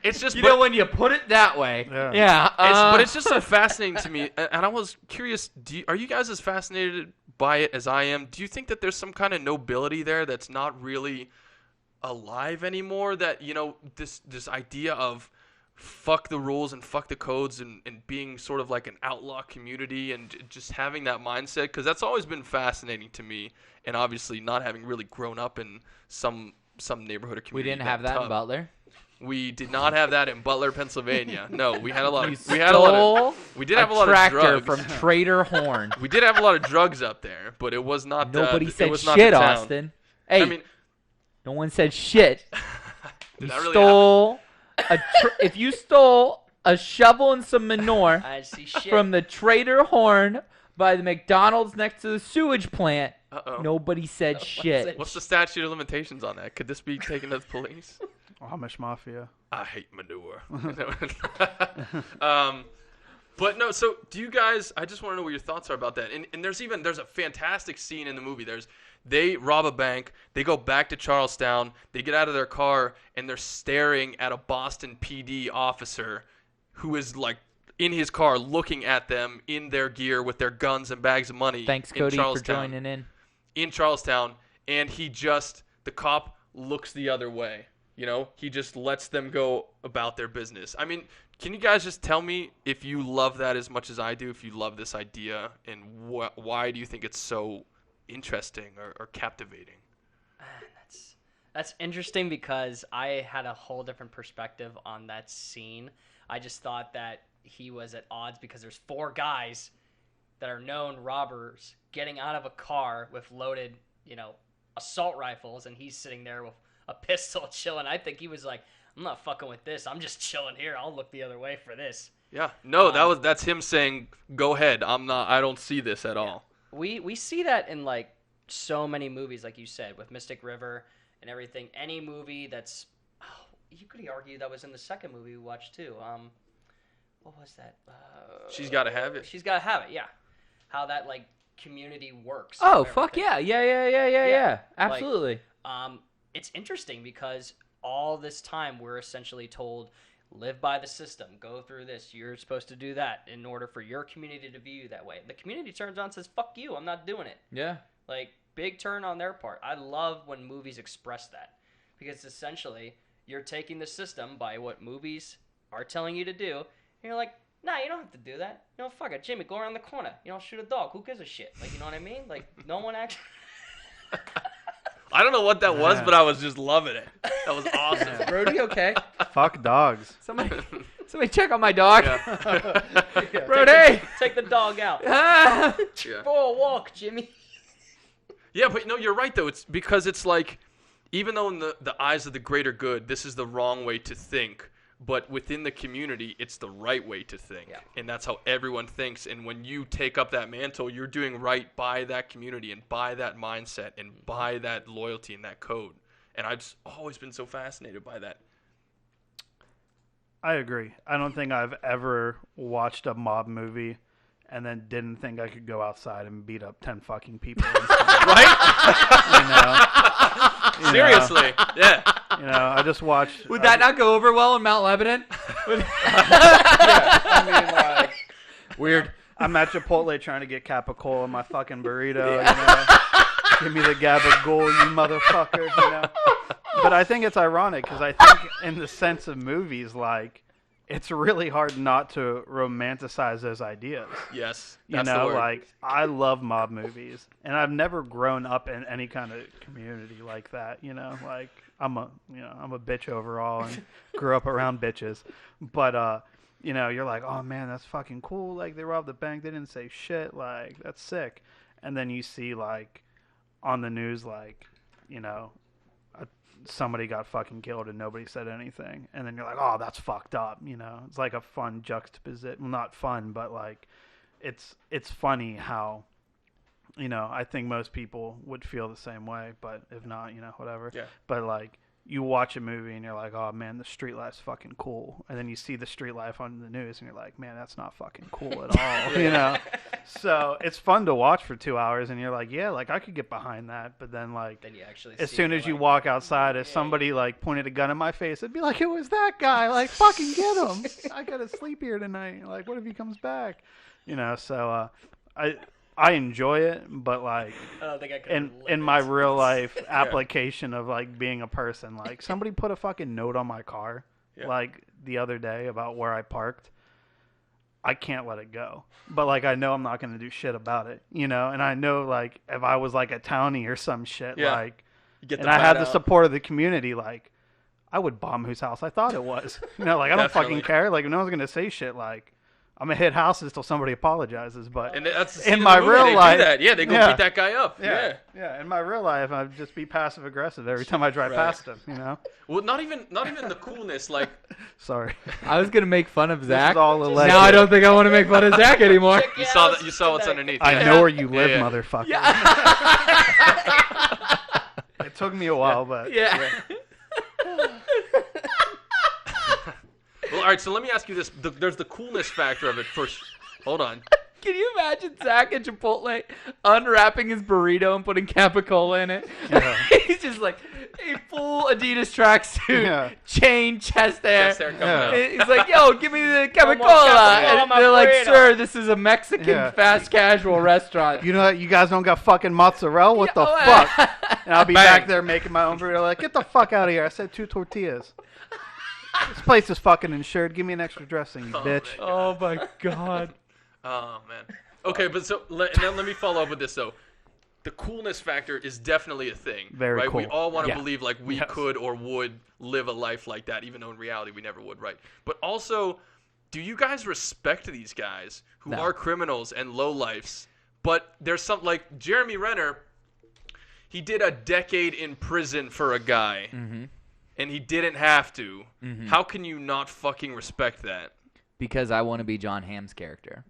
it's just when you put it that way, yeah. But it's just so fascinating to me, and I was curious. Are you guys as fascinated by it as I am? Do you think that there's some kind of nobility there that's not really alive anymore? That this idea of fuck the rules and fuck the codes and being sort of like an outlaw community and just having that mindset, because that's always been fascinating to me. And obviously, not having really grown up in some neighborhood or community. We didn't have that in Butler. We did not have that in Butler, Pennsylvania. No, we had a lot. We did have a lot of drugs from Trader Horn. We did have a lot of drugs up there, but it was not. Nobody said it was shit, not Austin. Hey, I mean, no one said shit. Did you that really stole if you stole a shovel and some manure I see shit. from the Trader Horn by the McDonald's next to the sewage plant, nobody said shit. What's the statute of limitations on that? Could this be taken to the police? Amish Mafia. I hate manure. But no, so do you guys, I just want to know what your thoughts are about that. And there's a fantastic scene in the movie. They rob a bank, they go back to Charlestown, they get out of their car, and they're staring at a Boston PD officer who is like in his car looking at them in their gear with their guns and bags of money. Thanks, Cody, for joining in. In Charlestown, and the cop looks the other way. He just lets them go about their business. I mean, can you guys just tell me if you love that as much as I do, if you love this idea, and why do you think it's so interesting or captivating? That's interesting because I had a whole different perspective on that scene. I just thought that he was at odds because there's 4 guys that are known robbers getting out of a car with loaded, assault rifles, and he's sitting there with a pistol chilling. I think he was like, I'm not fucking with this. I'm just chilling here. I'll look the other way for this. Yeah. No, that's him saying, "Go ahead. I don't see this at all." We see that in like so many movies, like you said, with Mystic River and everything. Any movie that's, you could argue that was in the second movie we watched too. What was that? She's Gotta Have It. She's Gotta Have It. Yeah, how that like community works. Oh, and fuck everything. yeah. Absolutely. It's interesting because all this time we're essentially told, live by the system, go through this, you're supposed to do that in order for your community to view you that way. The community turns on and says, fuck you, I'm not doing it. Yeah. Like, big turn on their part. I love when movies express that, because essentially you're taking the system by what movies are telling you to do, and you're like, nah, you don't have to do that. You know, fuck it, Jimmy, go around the corner. You know, shoot a dog. Who gives a shit? Like, you know what I mean? Like, no one actually... I don't know what that was, but I was just loving it. That was awesome. Brody, okay? Fuck dogs. Somebody check on my dog. Yeah. Brody! Take the dog out. Ah! Yeah. For a walk, Jimmy. Yeah, but no, you're right though. It's because it's like, even though in the eyes of the greater good, this is the wrong way to think, but within the community, it's the right way to think. Yeah. And that's how everyone thinks. And when you take up that mantle, you're doing right by that community and by that mindset and by that loyalty and that code. And I've just always been so fascinated by that. I agree. I don't think I've ever watched a mob movie and then didn't think I could go outside and beat up 10 fucking people. Right? You know, Seriously. Yeah. You know, I just watched. Would that not go over well in Mount Lebanon? Yeah, I mean, like, Weird. I'm at Chipotle trying to get capicola in my fucking burrito. You know, give me the gabagool, you motherfucker. You know, but I think it's ironic because I think, in the sense of movies, like, it's really hard not to romanticize those ideas. Yes. You That's know, the word. like, I love mob movies, and I've never grown up in any kind of community like that. You know, like, I'm a bitch overall and grew up around bitches, but you know, you're like, oh man, that's fucking cool. Like, they robbed the bank, they didn't say shit. Like, that's sick. And then you see, like, on the news, like, you know, somebody got fucking killed and nobody said anything, and then you're like, oh, that's fucked up. You know, it's like a fun juxtaposition. Well, not fun, but like, it's funny how, you know, I think most people would feel the same way, but if not, you know, whatever. Yeah. But like, you watch a movie and you're like, oh man, the street life's fucking cool, and then you see the street life on the news and you're like, man, that's not fucking cool at all. You know, so it's fun to watch for 2 hours and you're like, yeah, like, I could get behind that. But then, like, Then you actually as see soon it, as you like, walk outside, if somebody like pointed a gun at my face, it'd be like, it was that guy. Like, fucking get him. I gotta sleep here tonight. Like, what if he comes back? You know, so I enjoy it, but like, I don't think I could in live my it. real life application of like being a person, like, somebody put a fucking note on my car like the other day about where I parked. I can't let it go, but like, I know I'm not going to do shit about it, you know. And I know, like, if I was like a townie or some shit, like, You get and the I had bat the out. support of the community, like, I would bomb whose house I thought it was. You know, like, I don't Definitely. fucking care. Like, no one's going to say shit. Like, I'm going to hit houses till somebody apologizes. But And that's the in scene my of the movie, real they life, do that. Yeah, they go yeah. beat that guy up. Yeah. yeah, in my real life, I'd just be passive aggressive every time I drive Right. past him, you know? Well, not even the coolness. Like, Sorry. I was gonna make fun of This Zach. is all alleged. Now I don't think I want to make fun of Zach anymore. Check your you saw house that. You saw what's today. underneath. I yeah. know where you live, Yeah. motherfucker. Yeah. It took me a while, but Yeah. Well, all right. So let me ask you this: there's the coolness factor of it. First, hold on. Can you imagine Zach at Chipotle unwrapping his burrito and putting capicola in it? Yeah. He's just like a full Adidas tracksuit, Yeah. chain, chest hair. Chest hair coming Yeah. out. He's like, yo, give me the capicola. capicola, And my they're like, burrito. sir, this is a Mexican Yeah. fast casual restaurant. you know, you guys don't got fucking mozzarella? What the Yeah. fuck? And I'll be Bang. back there making my own burrito. Like, get the fuck out of here. I said 2 tortillas. This place is fucking insured. Give me an extra dressing, you bitch. man. Oh, my God. Oh man. Okay, but so now let me follow up with this though. The coolness factor is definitely a thing, Very right? We cool. all want to Yeah. believe like we Yes. could or would live a life like that, even though in reality we never would, right? But also, do you guys respect these guys who No. are criminals and lowlifes? But there's some like Jeremy Renner. He did a decade in prison for a guy. Mm-hmm. and he didn't have to, Mhm. how can you not fucking respect that? Because I want to be John Hamm's character.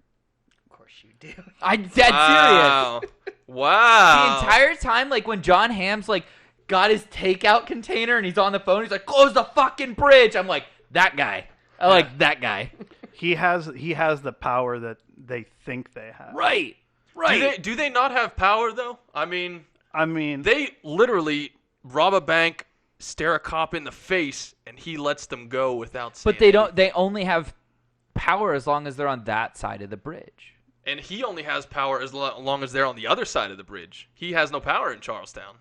Of course you do. I'm dead serious. Wow. Wow. The entire time, like when John Hamm's like got his takeout container and he's on the phone, he's like, "Close the fucking bridge." I'm like, that guy. I like that guy. He has the power that they think they have. Right. Do they not have power though? I mean, they literally rob a bank, stare a cop in the face, and he lets them go without saying But they don't. They only have power as long as they're on that side of the bridge. And he only has power as long as they're on the other side of the bridge. He has no power in Charlestown.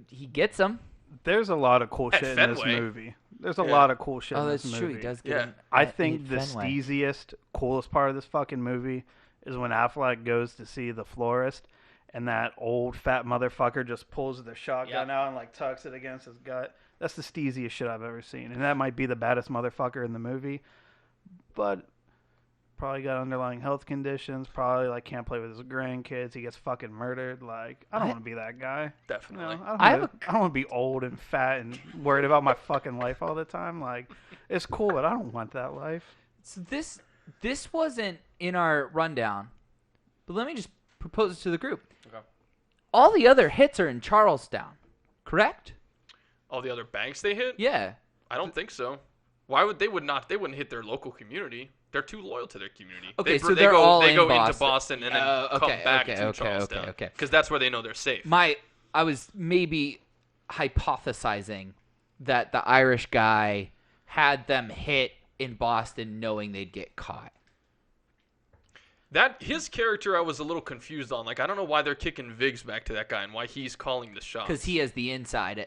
He gets them. There's a lot of cool At shit in this Fenway. movie. There's a lot of cool shit Oh, in that's this true. movie. He does get Yeah. them. I at think the Fenway. steeziest, coolest part of this fucking movie is when Affleck goes to see the florist, and that old fat motherfucker just pulls the shotgun out and like tucks it against his gut. That's the steeziest shit I've ever seen, and that might be the baddest motherfucker in the movie, but probably got underlying health conditions. Probably like can't play with his grandkids. He gets fucking murdered. Like I don't want to be that guy. Definitely. No, I don't want to be old and fat and worried about my fucking life all the time. Like it's cool, but I don't want that life. So this wasn't in our rundown, but let me just propose it to the group. Okay. All the other hits are in Charlestown, correct? All the other banks they hit? Yeah. I don't think so. Why would they wouldn't hit their local community. They're too loyal to their community. Okay, they so they're all they in go Boston. into Boston and then come back to Charlestown. Okay. Because that's where they know they're safe. I was maybe hypothesizing that the Irish guy had them hit in Boston knowing they'd get caught. That his character, I was a little confused on. Like, I don't know why they're kicking Viggs back to that guy and why he's calling the shots. Because he has the inside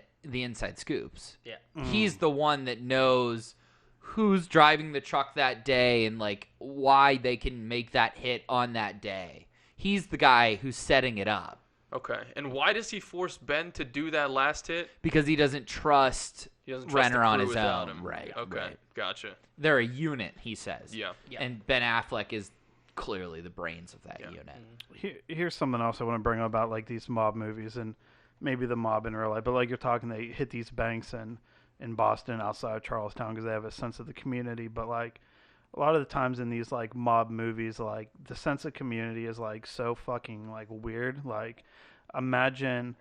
scoops. Yeah. He's the one that knows who's driving the truck that day and like why they can make that hit on that day. He's the guy who's setting it up. Okay, and why does he force Ben to do that last hit? Because he doesn't trust Renner the on crew his without own. him. Right. Okay, right. gotcha. They're a unit, he says. Yeah. And Ben Affleck is clearly the brains of that unit. Here's something else I want to bring up about like these mob movies and maybe the mob in real life. But like you're talking, they hit these banks in Boston outside of Charlestown because they have a sense of the community. But like a lot of the times in these like mob movies, like the sense of community is like so fucking like weird. Like imagine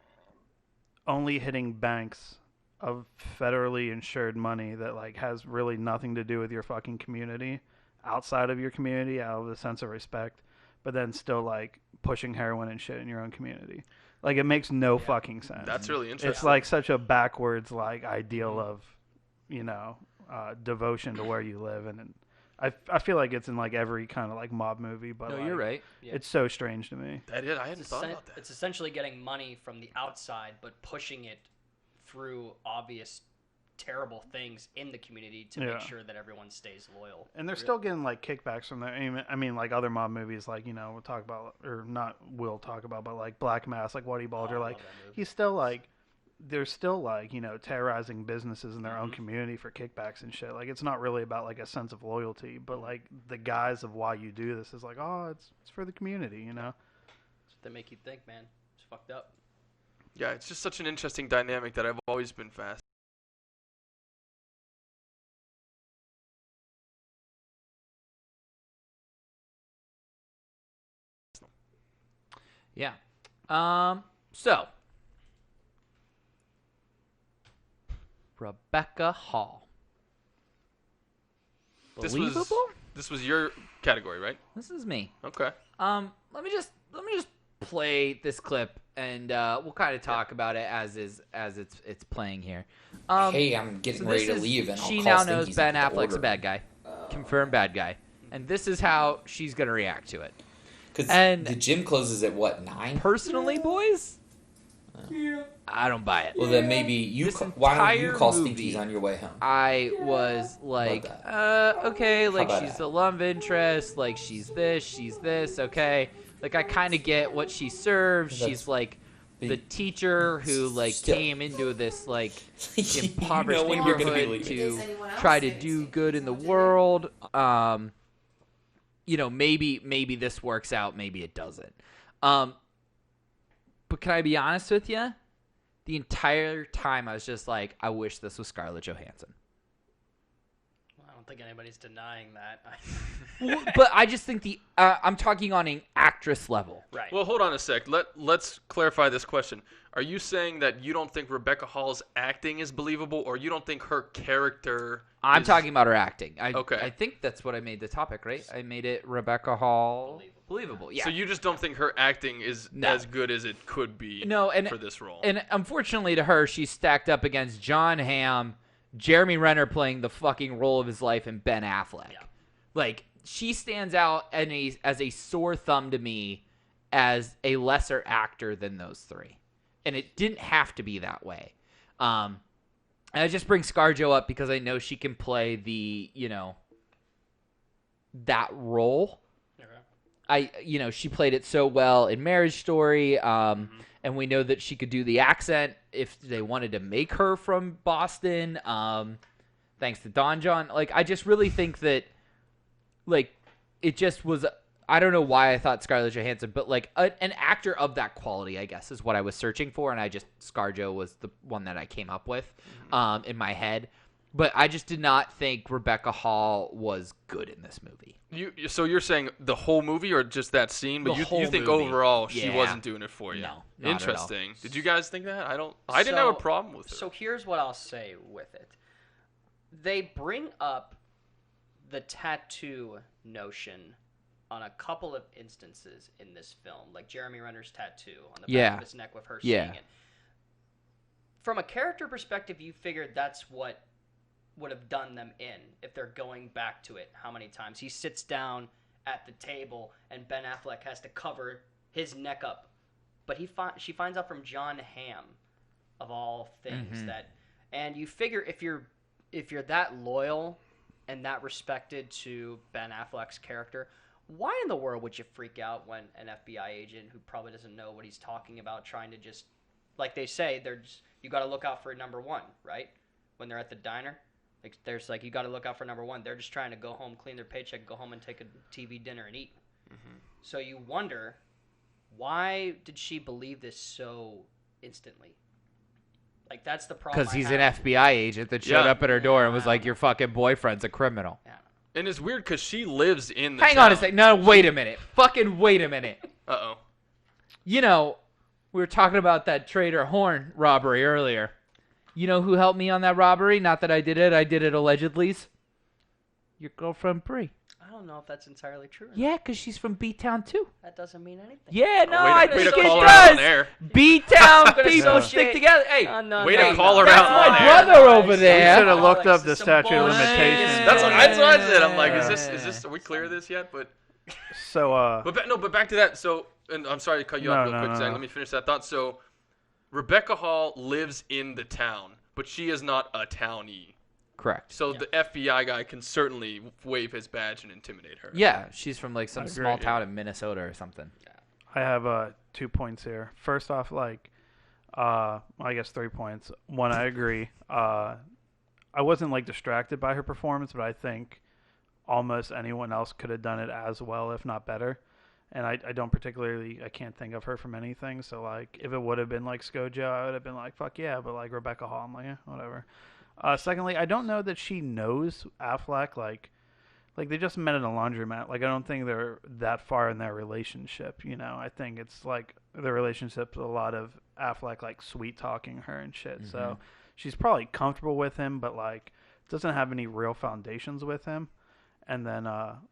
only hitting banks of federally insured money that like has really nothing to do with your fucking community, outside of your community, out of the sense of respect, but then still like pushing heroin and shit in your own community. Like it makes no fucking sense. That's really interesting. It's like such a backwards like ideal of, devotion to where you live, and I feel like it's in like every kind of like mob movie. But No, like, you're right. It's so strange to me. I hadn't thought about that. It's essentially getting money from the outside, but pushing it through obvious terrible things in the community to make sure that everyone stays loyal. And they're still getting like kickbacks from there. I mean, like other mob movies, like we'll talk about, or not, we'll talk about, but like Black Mass, like Whitey Bulger, like he's still like, they're still like terrorizing businesses in their own community for kickbacks and shit. Like it's not really about like a sense of loyalty, but like the guise of why you do this is like, oh, it's for the community, That's what they make you think, man. It's fucked up. Yeah, it's just such an interesting dynamic that I've always been fascinated. Yeah. So Rebecca Hall. Believable? This was your category, right? This is me. Okay. Let me just play this clip and we'll kind of talk about it as it's playing here. Hey, I'm getting ready to leave, and she I'll now call knows Stinky's Ben in the Affleck's a order. bad guy, confirmed bad guy, and this is how she's gonna react to it. Because And- the gym closes at what, 9? Personally, boys, I don't buy it. Well, then maybe you. This Why don't you entire call movie- Stinky's on your way home? I was like, okay, like about she's that? a love interest, like she's this, okay. Like I kind of get what she serves. That's- She's like the teacher who like Still. came into this like You impoverished know when you're gonna be neighborhood leaving. to try to do good in the world. Maybe this works out, maybe it doesn't. But can I be honest with you? the entire time I was just like, I wish this was Scarlett Johansson. I don't think anybody's denying that. But I just think I'm talking on an actress level. Right. Well, hold on a sec. Let's clarify this question. Are you saying that you don't think Rebecca Hall's acting is believable, or you don't think her character? I'm talking about her acting. Okay. I think that's what I made the topic, right? I made it Rebecca Hall believable. Yeah. So you just don't think her acting is as good as it could be for this role? And unfortunately to her, she's stacked up against John Hamm, Jeremy Renner playing the fucking role of his life, and Ben Affleck. Yeah. Like, she stands out as a sore thumb to me as a lesser actor than those three. And it didn't have to be that way. And I just bring ScarJo up because I know she can play that role. Okay. She played it so well in Marriage Story. And we know that she could do the accent if they wanted to make her from Boston. Thanks to Don John. Like, I just really think that, like, it just was. I don't know why I thought Scarlett Johansson, but like an actor of that quality, I guess, is what I was searching for, and ScarJo was the one that I came up with in my head. But I just did not think Rebecca Hall was good in this movie. So you're saying the whole movie or just that scene? But you think movie. overall she Yeah. wasn't doing it for you? No, not Interesting. at all. Did you guys think that? I didn't have a problem with it. So here's what I'll say with it. They bring up the tattoo notion on a couple of instances in this film, like Jeremy Renner's tattoo on the back of his neck with her seeing it. From a character perspective, you figured that's what would have done them in if they're going back to it. How many times he sits down at the table and Ben Affleck has to cover his neck up, but she finds out from John Hamm, of all things, that, and you figure if you're that loyal and that respected to Ben Affleck's character, why in the world would you freak out when an FBI agent who probably doesn't know what he's talking about trying to just, like they say, you got to look out for number one, right? When they're at the diner, you got to look out for number one. They're just trying to go home, clean their paycheck, go home and take a TV dinner and eat. So you wonder, why did she believe this so instantly? Like, that's the problem. Because he's an FBI agent that showed up at her door and was like, your fucking boyfriend's a criminal. Yeah. And it's weird because she lives in the Hang town. on a second. No, wait a minute. Fucking wait a minute. Uh-oh. We were talking about that Trader Horn robbery earlier. You know who helped me on that robbery? Not that I did it allegedly. Your girlfriend, Bree. I don't know if that's entirely true. Yeah, because she's from B-Town, too. That doesn't mean anything. Yeah, no, Way to I think call it her out on does. air. B-Town people associate- stick together. Hey, Way to call her that's out on my air. brother over there. You should have looked up the Alex, statute of some bullshit. limitations. That's what I said. I'm like, is this? Are we clear of this yet? But So, but back to that. So, and I'm sorry to cut you off real quick, Zach. Let me finish that thought. So, Rebecca Hall lives in the town, but she is not a townie. Correct. So the FBI guy can certainly wave his badge and intimidate her. Yeah, she's from like some I agree. small town in Minnesota or something. I have 2 points here. First off, I guess 3 points. One, I agree. I wasn't distracted by her performance, but I think almost anyone else could have done it as well, if not better. And I can't think of her from anything. So if it would have been ScarJo, I would have been like, fuck yeah. But Rebecca Hall, I'm like, yeah, whatever. Secondly, I don't know that she knows Affleck. Like they just met at a laundromat. I don't think they're that far in their relationship. I think it's the relationship's a lot of Affleck sweet talking her and shit. Mm-hmm. So she's probably comfortable with him, but doesn't have any real foundations with him. And then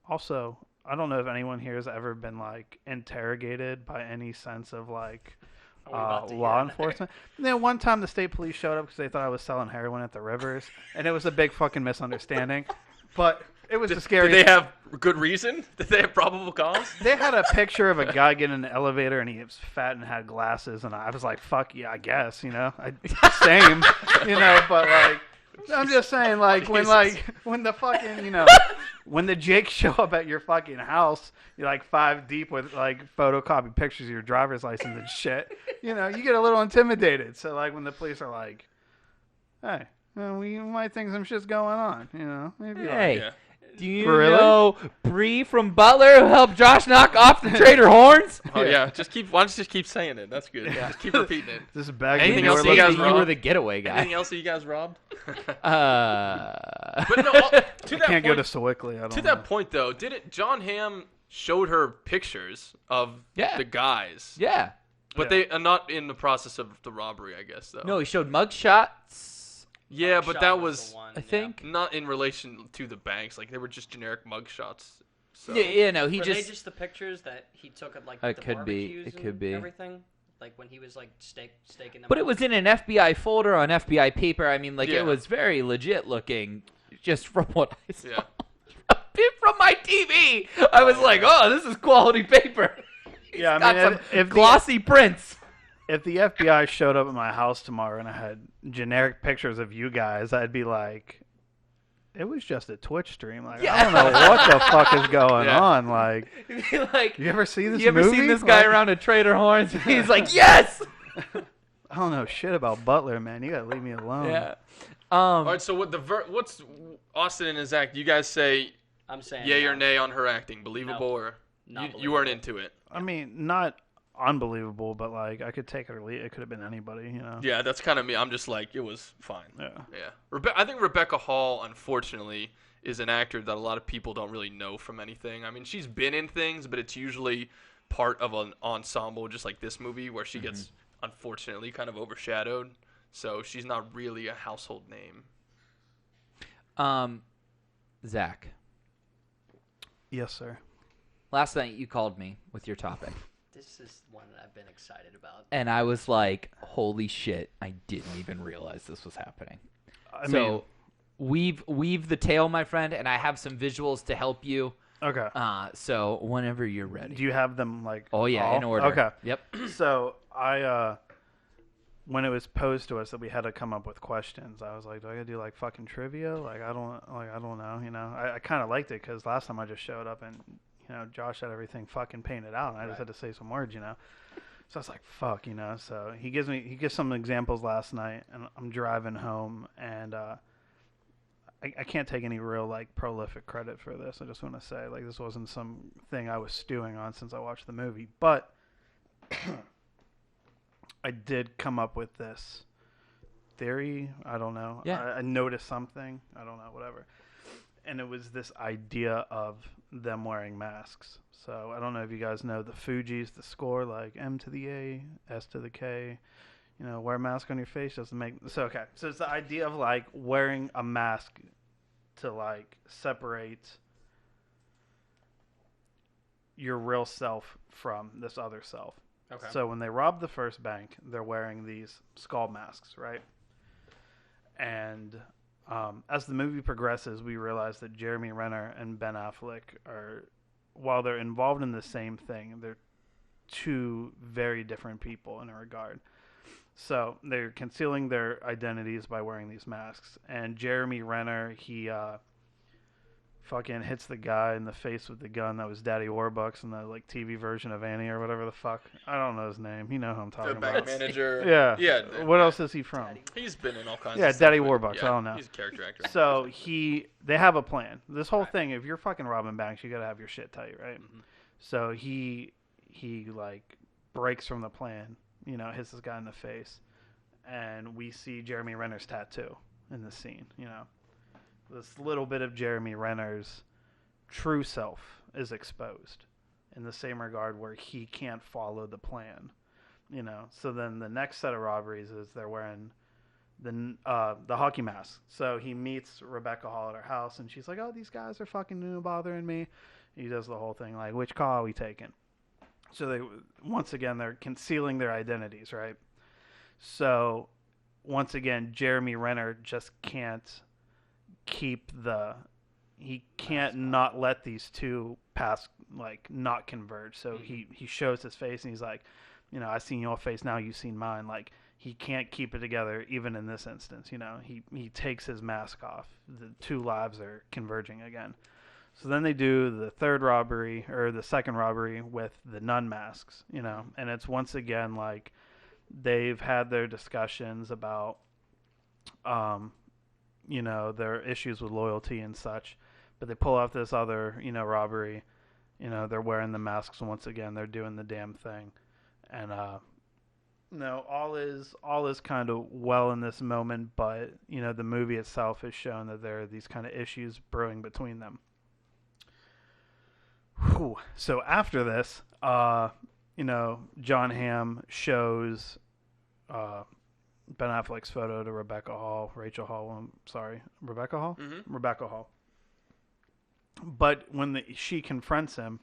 also, I don't know if anyone here has ever been interrogated by any sense of law enforcement. And then one time the state police showed up because they thought I was selling heroin at the Rivers, and it was a big fucking misunderstanding. But it was the scariest. Did they have good reason? Did they have probable cause? They had a picture of a guy getting in an elevator, and he was fat and had glasses, and I was like, "Fuck yeah, I guess." Same, But I'm just saying, when the fucking, when the Jakes show up at your fucking house, you're 5 deep with photocopy pictures of your driver's license and shit. You get a little intimidated. So when the police are like, "Hey, we might think some shit's going on," maybe Hey, Do you Really? know Bree from Butler who helped Josh knock off the Trader Horns? Oh yeah, why don't you just keep saying it? That's good. Yeah. Just keep repeating it. This is bag Anything manure else You you looking guys you for- were the getaway guy. Anything else that you guys robbed? But But no, to that Can't go point, to Sewickley. I don't to know. that point though, didn't John Hamm showed her pictures of Yeah. the guys? yeah. But they are not in the process of the robbery, I guess though. No, he showed mugshots. Yeah, but Shot that the was one, I yeah. think. not in relation to the banks. Like they were just generic mugshots. So. Yeah, no, he Were just. they just the pictures that he took at like It the could be, barbecues it and could be. everything? Like when he was like staking them. But it up? was in an FBI folder on FBI paper. I mean, like Yeah. it was very legit looking, just from what I saw. Yeah. From my TV, I was like, "Oh, this is quality paper." Yeah, I Got mean, some if the- glossy prints. If the FBI showed up at my house tomorrow and I had generic pictures of you guys, I'd be like, it was just a Twitch stream. Like, I don't know what the fuck is going Yeah. on. Like, Like, you ever see this you ever movie? seen this guy Like, around a Trader Horns? He's like, "Yes." I don't know shit about Butler, man. You gotta leave me alone. Yeah. All right. So what's Austin and Zach? Do you guys say I'm saying yay or no. nay on her acting? Believable or Not you weren't into it? I mean, not unbelievable, but like I could take it or leave. It could have been anybody, you know. Yeah, that's kind of me. I'm just like it was fine. Yeah. Yeah. I think Rebecca Hall, unfortunately, is an actor that a lot of people don't really know from anything. I mean, she's been in things, but it's usually part of an ensemble, just like this movie, where she gets unfortunately kind of overshadowed. So she's not really a household name. Zach, Yes, sir. last night you called me with your topic, This is one that I've been excited about. and I was like, "Holy shit! I didn't even realize this was happening." I So, weave the tale, my friend, and I have some visuals to help you. mean, okay. So whenever you're ready. Do you have them like? Oh yeah, all? in order. Okay. Yep. So I, when it was posed to us that we had to come up with questions, I was like, do I gotta do like fucking trivia? Like I don't know, you know. I kind of liked it because last time I just showed up and you know Josh had everything fucking painted out, and I just had to say some words, you know. So I was like, fuck, you know. So he gives some examples last night, and I'm driving home, and I can't take any real like prolific credit for this. I just want to say like this wasn't some thing I was stewing on since I watched the movie, but I did come up with this theory. I don't know. Yeah. I noticed something. I don't know. Whatever. And it was this idea of them wearing masks. So I don't know if you guys know the Fugees, the score like M to the A, S to the K. You know, wear a mask on your face doesn't make so okay. So it's the idea of like wearing a mask to like separate your real self from this other self. Okay. So when they rob the first bank, they're wearing these skull masks, right? And as the movie progresses, we realize that Jeremy Renner and Ben Affleck are, while they're involved in the same thing, they're two very different people in a regard. So they're concealing their identities by wearing these masks. And Jeremy Renner, he fucking hits the guy in the face with the gun that was Daddy Warbucks in the like TV version of Annie or whatever the fuck. I don't know his name. You know who I'm The talking bank about. manager. Yeah. Yeah. What else is he from? He's been in all kinds. Yeah, of stuff, Daddy but Warbucks, yeah, I don't know. He's a character actor. So they have a plan. This whole thing, if you're fucking robbing banks, you gotta have your shit tight, right? So he like breaks from the plan, you know, hits this guy in the face, and we see Jeremy Renner's tattoo in the scene, you know. This little bit of Jeremy Renner's true self is exposed in the same regard where he can't follow the plan, you know. So then the next set of robberies is they're wearing the hockey mask. So he meets Rebecca Hall at her house, and she's like, "Oh, these guys are fucking bothering me." He does the whole thing like, "Which call are we taking?" So they once again they're concealing their identities, right? So once again, Jeremy Renner just can't keep he can't not let these two pass, like not converge. So he shows his face and he's like, you know, I've seen your face, now you've seen mine. Like he can't keep it together even in this instance, you know. He takes his mask off. The two lives are converging again. So then they do the second robbery with the nun masks, you know, and it's once again like they've had their discussions about you know, their issues with loyalty and such. But they pull off this other, robbery. They're wearing the masks once again. They're doing the damn thing. And, no, all is kind of well in this moment, but, the movie itself has shown that there are these kind of issues brewing between them. Whew. So after this, John Hamm shows Ben Affleck's photo to Rebecca Hall. Rebecca Hall? Mm-hmm. Rebecca Hall. But when she confronts him,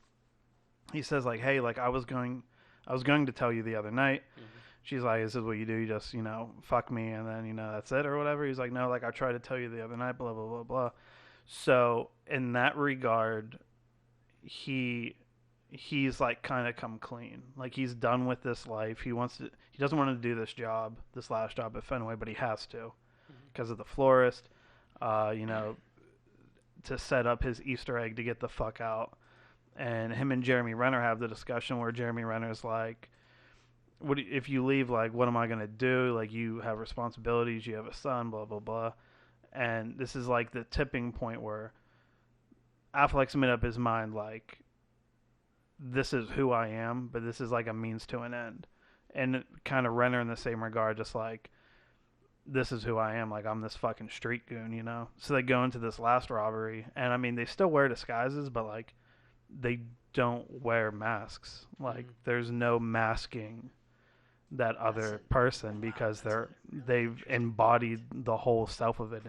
he says, like, hey, like, I was going to tell you the other night. Mm-hmm. She's like, this is what you do. You just, fuck me, and then, that's it or whatever. He's like, no, like, I tried to tell you the other night, blah, blah, blah, blah. So in that regard, he's like kind of come clean. Like, he's done with this life. He doesn't want to do this last job at Fenway, but he has to because of the florist, to set up his Easter egg to get the fuck out. And him and Jeremy Renner have the discussion where Jeremy Renner's like, if you leave, like, what am I going to do? Like, you have responsibilities, you have a son, blah, blah, blah. And this is like the tipping point where Affleck's made up his mind, like, this is who I am, but this is like a means to an end. And kind of Renner in the same regard, just like, this is who I am, like, I'm this fucking street goon, So they go into this last robbery, and I mean, they still wear disguises, but like, they don't wear masks. Like, there's no masking that other person because they've embodied the whole self of it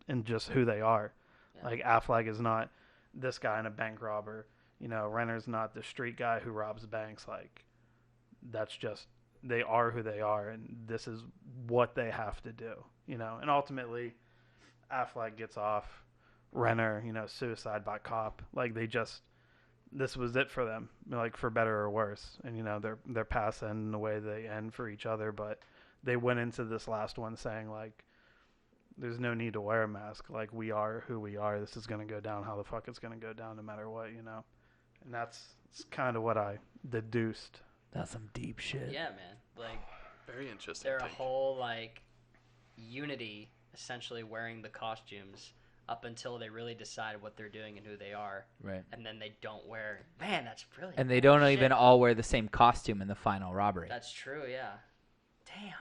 and just who they are. Yeah. Like, Affleck is not this guy and a bank robber. Renner's not the street guy who robs banks. Like, that's just, they are who they are, and this is what they have to do, And ultimately, Affleck gets off. Renner, suicide by cop. Like, this was it for them, like, for better or worse. And, their paths end in the way they end for each other, but they went into this last one saying, like, there's no need to wear a mask. Like, we are who we are. This is going to go down how the fuck it's going to go down no matter what, And that's kind of what I deduced. That's some deep shit. Yeah, man. Like, very interesting. They're a whole, like, unity, essentially wearing the costumes up until they really decide what they're doing and who they are. Right. And then they don't wear. Man, that's brilliant. And they don't even all wear the same costume in the final robbery. That's true, yeah. Damn.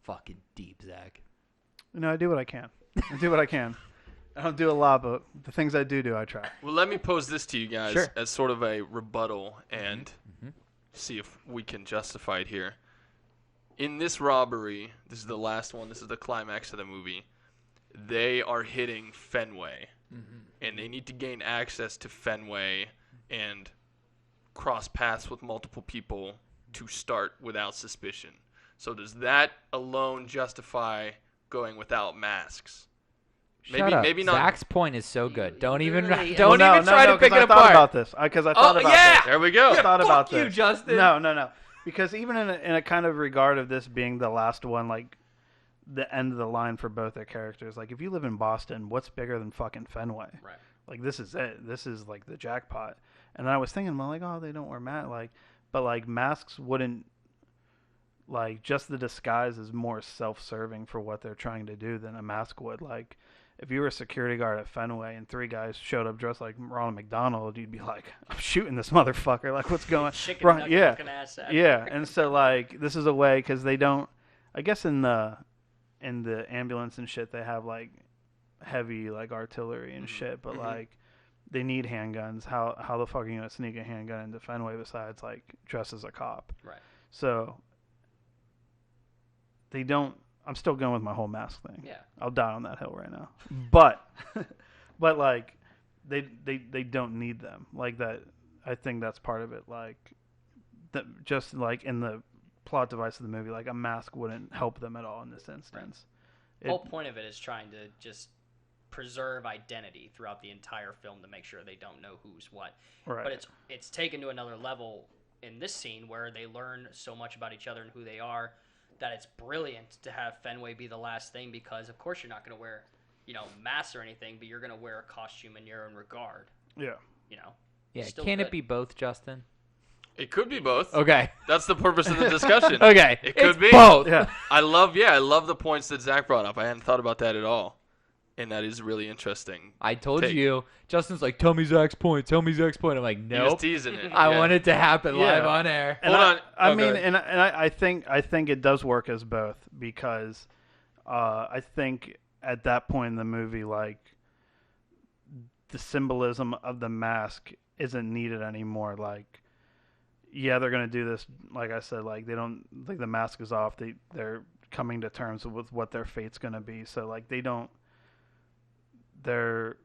Fucking deep, Zach. I do what I can. I don't do a lot, but the things I do, I try. Well, let me pose this to you guys Sure. as sort of a rebuttal and see if we can justify it here. In this robbery, this is the last one, this is the climax of the movie, they are hitting Fenway, and they need to gain access to Fenway and cross paths with multiple people to start without suspicion. So does that alone justify going without masks? Shut up. Maybe not. Zach's point is so good. Don't even try to pick no, it apart. I thought about this. Because I thought about yeah! this. There we go. I thought about Fuck you, this. Justin. No. Because even in a kind of regard of this being the last one, like, the end of the line for both their characters. Like, if you live in Boston, what's bigger than fucking Fenway? Right. Like, this is it. This is, like, the jackpot. And I was thinking, well, like, oh, they don't wear masks. Like, but, like, masks wouldn't, like, just the disguise is more self-serving for what they're trying to do than a mask would. Like, if you were a security guard at Fenway and 3 guys showed up dressed like Ronald McDonald, you'd be like, I'm shooting this motherfucker. Like, what's going on? Chicken nugget Yeah. looking ass out. Yeah. And so, like, this is a way, because they don't, I guess in the ambulance and shit, they have, like, heavy, like, artillery and shit, but like, they need handguns. How the fuck are you gonna sneak a handgun into Fenway besides, like, dress as a cop? Right. So they don't. I'm still going with my whole mask thing. Yeah. I'll die on that hill right now. But like, they don't need them. Like, that. I think that's part of it. Like, that, just like in the plot device of the movie, like, a mask wouldn't help them at all in this instance. The whole point of it is trying to just preserve identity throughout the entire film to make sure they don't know who's what. Right. But it's taken to another level in this scene where they learn so much about each other and who they are that it's brilliant to have Fenway be the last thing, because of course you're not going to wear, masks or anything, but you're going to wear a costume in your own regard. Yeah. Yeah, Still can good. it be both, Justin? It could be both. Okay. That's the purpose of the discussion. Okay. It could It's be both. Yeah. I love the points that Zach brought up. I hadn't thought about that at all. and that is really interesting. I told Take. you. Justin's like, tell me Zach's point. Tell me Zach's point. I'm like, He was nope. teasing it. I Yeah. want it to happen Yeah. live on air. And Hold on. I Oh, go mean, ahead. and I think it does work as both because I think at that point in the movie, like the symbolism of the mask isn't needed anymore. Like, yeah, they're gonna do this. Like I said, like they don't like the mask is off. They're coming to terms with what their fate's gonna be. So like they don't. They're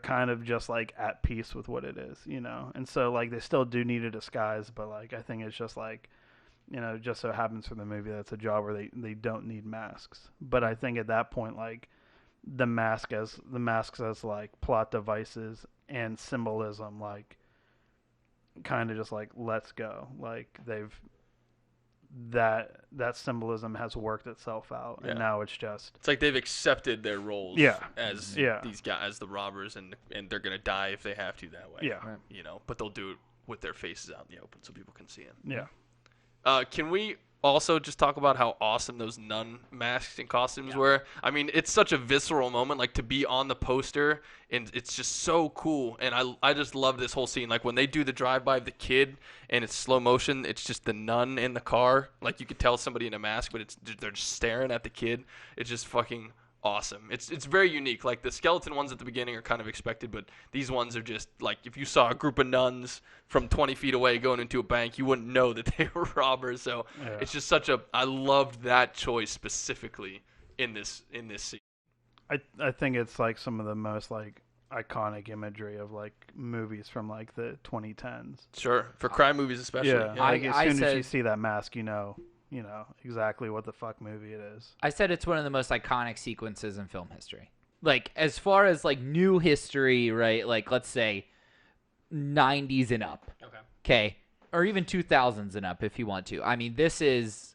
kind of just like at peace with what it is, you know. And so like they still do need a disguise, but like I think it's just like, you know, just so happens for the movie that's a job where they don't need masks. But I think at that point, like the masks as like plot devices and symbolism, like kind of just like let's go. Like that symbolism has worked itself out, and now it's just It's like they've accepted their roles as these guys, as the robbers, and they're gonna die if they have to that way. yeah, Right. You know, but they'll do it with their faces out in the open so people can see them. yeah. Can we also just talk about how awesome those nun masks and costumes were? I mean, it's such a visceral moment, like to be on the poster, and it's just so cool. And I just love this whole scene. Like when they do the drive-by of the kid, and it's slow motion, it's just the nun in the car. Like you could tell somebody in a mask, but they're just staring at the kid. It's just fucking awesome. It's very unique. Like the skeleton ones at the beginning are kind of expected, but these ones are just like if you saw a group of nuns from 20 feet away going into a bank, you wouldn't know that they were robbers. So it's just I loved that choice specifically in this scene. I think it's like some of the most like iconic imagery of like movies from like the 2010s. Sure, for crime movies especially. Yeah, like as I soon as said- you see that mask, you know exactly what the fuck movie it is. I said it's one of the most iconic sequences in film history. Like, as far as, like, new history, right? Like, let's say 90s and up. Okay. Or even 2000s and up if you want to. I mean, this is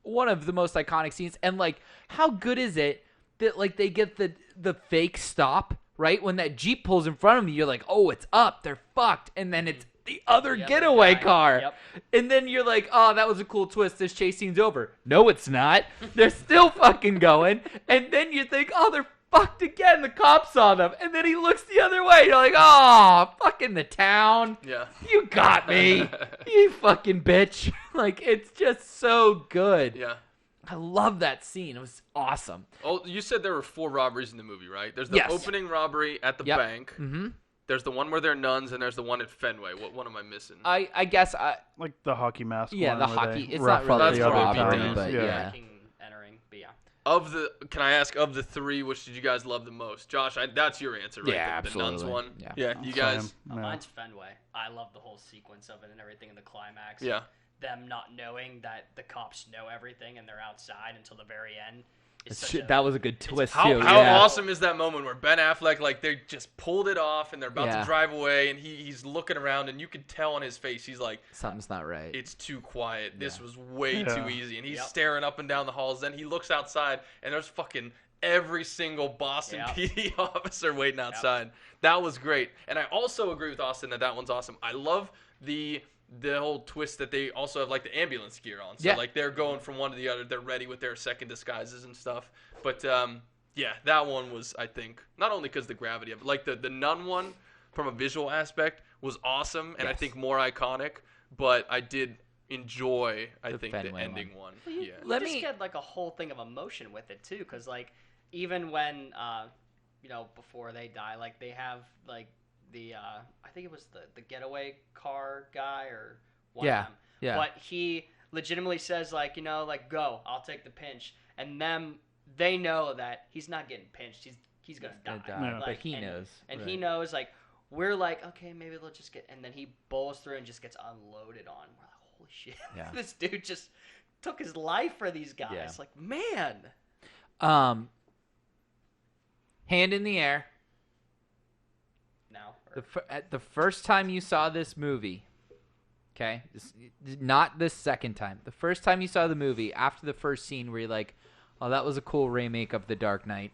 one of the most iconic scenes. And, like, how good is it that, like, they get the fake stop, right? When that Jeep pulls in front of you, you're like, oh, it's up. They're fucked. And then it's the other getaway car. Yep. And then you're like, oh, that was a cool twist. This chase scene's over. No, it's not. They're still fucking going. And then you think, oh, they're fucked again. The cops saw them. And then he looks the other way. You're like, oh, fucking the town. Yeah. You got me. You fucking bitch. Like, it's just so good. Yeah. I love that scene. It was awesome. Oh, you said there were 4 robberies in the movie, right? There's the Yes. opening robbery at the Yep. bank. Mm-hmm. There's the one where they're nuns, and there's the one at Fenway. What one am I missing? I guess Like the hockey mask. Yeah, one the where hockey- they it's rough not up really the That's other what I mean, towns. but yeah. Breaking, entering, but yeah. Can I ask of the 3, which did you guys love the most? Josh, that's your answer, right? Yeah, the nuns absolutely. one. Yeah. You guys. Same. Yeah. Mine's Fenway. I love the whole sequence of it and everything in the climax. Yeah. Them not knowing that the cops know everything and they're outside until the very end. That was a good twist, How too. Yeah. awesome is that moment where Ben Affleck, like, they just pulled it off and they're about Yeah. to drive away, and he's looking around, and you can tell on his face, he's like, Something's not right. it's too quiet. This was way Yeah. too easy. And he's Yep. staring up and down the halls. Then he looks outside, and there's fucking every single Boston Yep. PD officer waiting outside. That was great. And I also agree with Austin that one's awesome. I love the whole twist that they also have, like, the ambulance gear on. So, Yeah. like, they're going from one to the other. They're ready with their second disguises and stuff. But, yeah, that one was, I think, not only because the gravity of it, like, the nun one from a visual aspect was awesome and I Yes. think more iconic. But I did enjoy, I The think, the Fenway ending one. Well, you, Yeah. you Let just me- get like a whole thing of emotion with it too, because like even when before they die, like they have like the I think it was the getaway car guy or one Yeah, of them. yeah. But he legitimately says like go, I'll take the pinch, and they know that he's not getting pinched. He's gonna die. Yeah. But he and, knows. and right. he knows like. We're like, okay, maybe they'll just get, and then he bowls through and just gets unloaded on. We're like, holy shit, Yeah. this dude just took his life for these guys. Yeah. Like, man. Hand in the air. Now, At the first time you saw this movie, okay, not this second time. The first time you saw the movie, after the first scene where you're like, oh, that was a cool remake of The Dark Knight.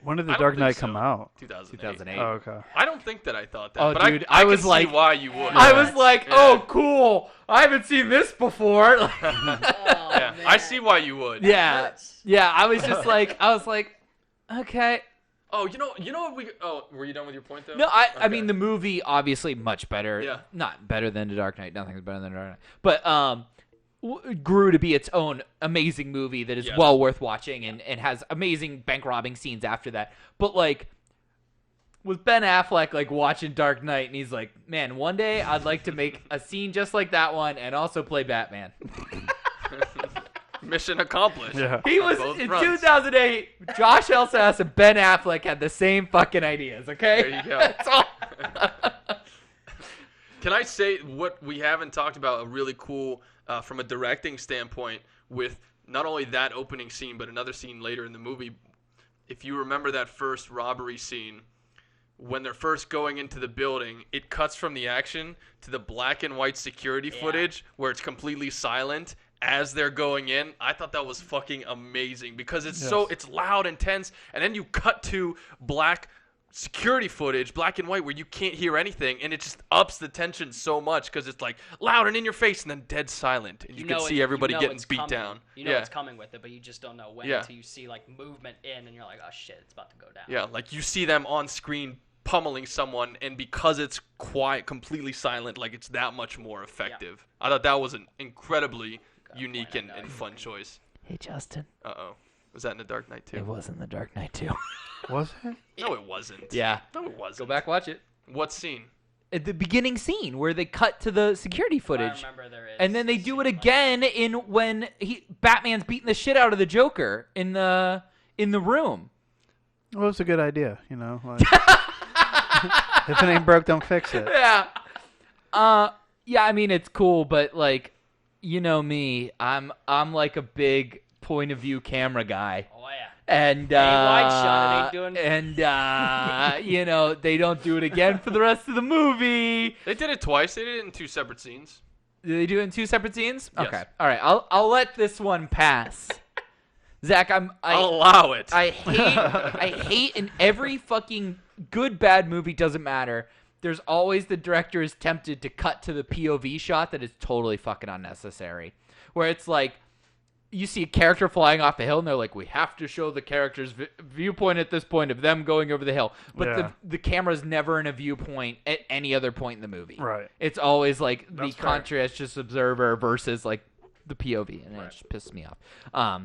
When did I the don't Dark think Knight so. come out? 2008. 2008. Oh, okay. I don't think that I thought that. Oh, but dude, I I was can like- see why you would. I was like, Yeah. oh, cool. I haven't seen this before. Yeah, I see why you would. Yeah, yeah. I was like, okay. Oh, you know what we? Oh, were you done with your point though? No, I Okay. mean the movie obviously much better. Yeah. Not better than The Dark Knight. Nothing's better than The Dark Knight. But grew to be its own amazing movie that is Yes. well worth watching and has amazing bank robbing scenes after that. But like with Ben Affleck like watching Dark Knight and he's like, man, one day I'd like to make a scene just like that one and also play Batman. Mission accomplished. Yeah. He On was both in fronts. 2008. Josh Elsas and Ben Affleck had the same fucking ideas. Okay, There you go. That's all. Can I say what we haven't talked about? A really cool, from a directing standpoint, with not only that opening scene, but another scene later in the movie. If you remember that first robbery scene, when they're first going into the building, it cuts from the action to the black and white security footage where it's completely silent as they're going in. I thought that was fucking amazing because it's it's loud and tense, and then you cut to black security footage, black and white, where you can't hear anything, and it just ups the tension so much because it's like loud and in your face and then dead silent, and you can see everybody getting beat coming. down. You know it's coming with it, but you just don't know when until you see like movement in, and you're like, oh shit, it's about to go down. Yeah, like you see them on screen pummeling someone, and because it's quiet, completely silent, like it's that much more effective. I thought that was an incredibly unique and fun choice. Hey Justin, Uh-oh. Was that in The Dark Knight too? it wasn't The Dark Knight too. Was it? No, it wasn't. Yeah, No, it wasn't. go back watch it. What scene? At the beginning scene where they cut to the security footage. I remember there is. And then they do it again in when Batman's beating the shit out of the Joker in the room. Well, it's a good idea, you know. Like, if it ain't broke, don't fix it. Yeah. Yeah, I mean it's cool, but like, you know me, I'm like a big point of view camera guy. Oh yeah. And wide shot, it ain't doing- and you know, they don't do it again for the rest of the movie. They did it twice. They did it in 2 separate scenes. Do they do it in 2 separate scenes? Yes. Okay. All right. I'll let this one pass. Zach, I'll allow it. I hate in every fucking good bad movie, doesn't matter. There's always the director is tempted to cut to the POV shot that is totally fucking unnecessary. Where it's like you see a character flying off a hill and they're like, we have to show the character's viewpoint at this point of them going over the hill. But Yeah. the camera's never in a viewpoint at any other point in the movie. Right. It's always like That's the fair. conscientious observer versus like the POV, and it just pisses me off.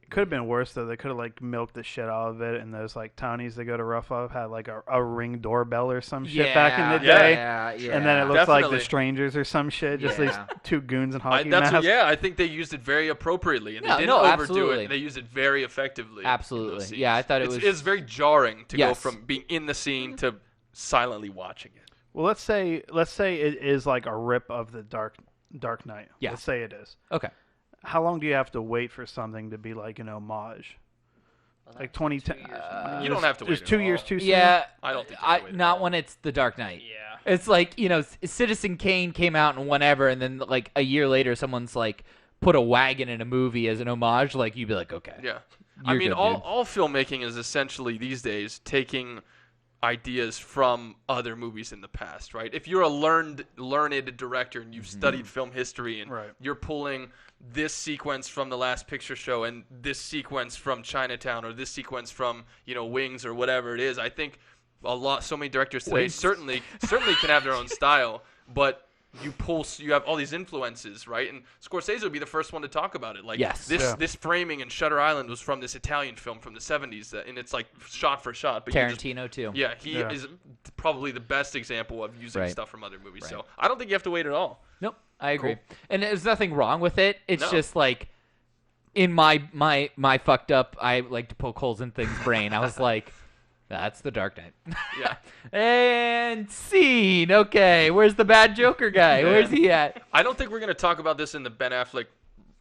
It could have been worse though. They could have like milked the shit out of it, and those like townies that go to rough up had like a Ring doorbell or some shit back in the day. Yeah. And then it looks like Definitely. The Strangers or some shit. Just these Yeah. two goons in hockey masks. I think they used it very appropriately, and they No, didn't no, overdo absolutely. it. They used it very effectively. in those Absolutely. scenes. Yeah, I thought it was- It's very jarring to go Yes. from being in the scene to silently watching it. Well, let's say it is like a rip of the Dark Knight. Yeah. Let's say it is. Okay. How long do you have to wait for something to be like an homage? Like 2010. You don't have to wait Is at 2 all. years too soon? Yeah. I don't think you have to wait at not all. when it's The Dark Knight. Yeah. It's like, you know, Citizen Kane came out and whatever, and then like a year later, someone's like put a wagon in a movie as an homage. Like you'd be like, okay. Yeah. I You're mean, good, all dude. all filmmaking is essentially these days taking ideas from other movies in the past, right? If you're a learned director and you've studied film history and Right. you're pulling this sequence from The Last Picture Show and this sequence from Chinatown or this sequence from, Wings or whatever it is, I think so many directors today Wings. certainly can have their own style, but you have all these influences, right? And Scorsese would be the first one to talk about it. Like Yes. Yeah. this framing in Shutter Island was from this Italian film from the 70s, and it's like shot for shot. But you just- Tarantino too. yeah, he Yeah. is probably the best example of using Right. stuff from other movies. Right. So I don't think you have to wait at all. Nope, I agree. Cool. And there's nothing wrong with it. It's No. just like in my fucked up, I like to poke holes in things brain. I was like, that's The Dark Knight. Yeah. And scene. Okay, where's the bad Joker guy? Where's he at? I don't think we're going to talk about this in the Ben Affleck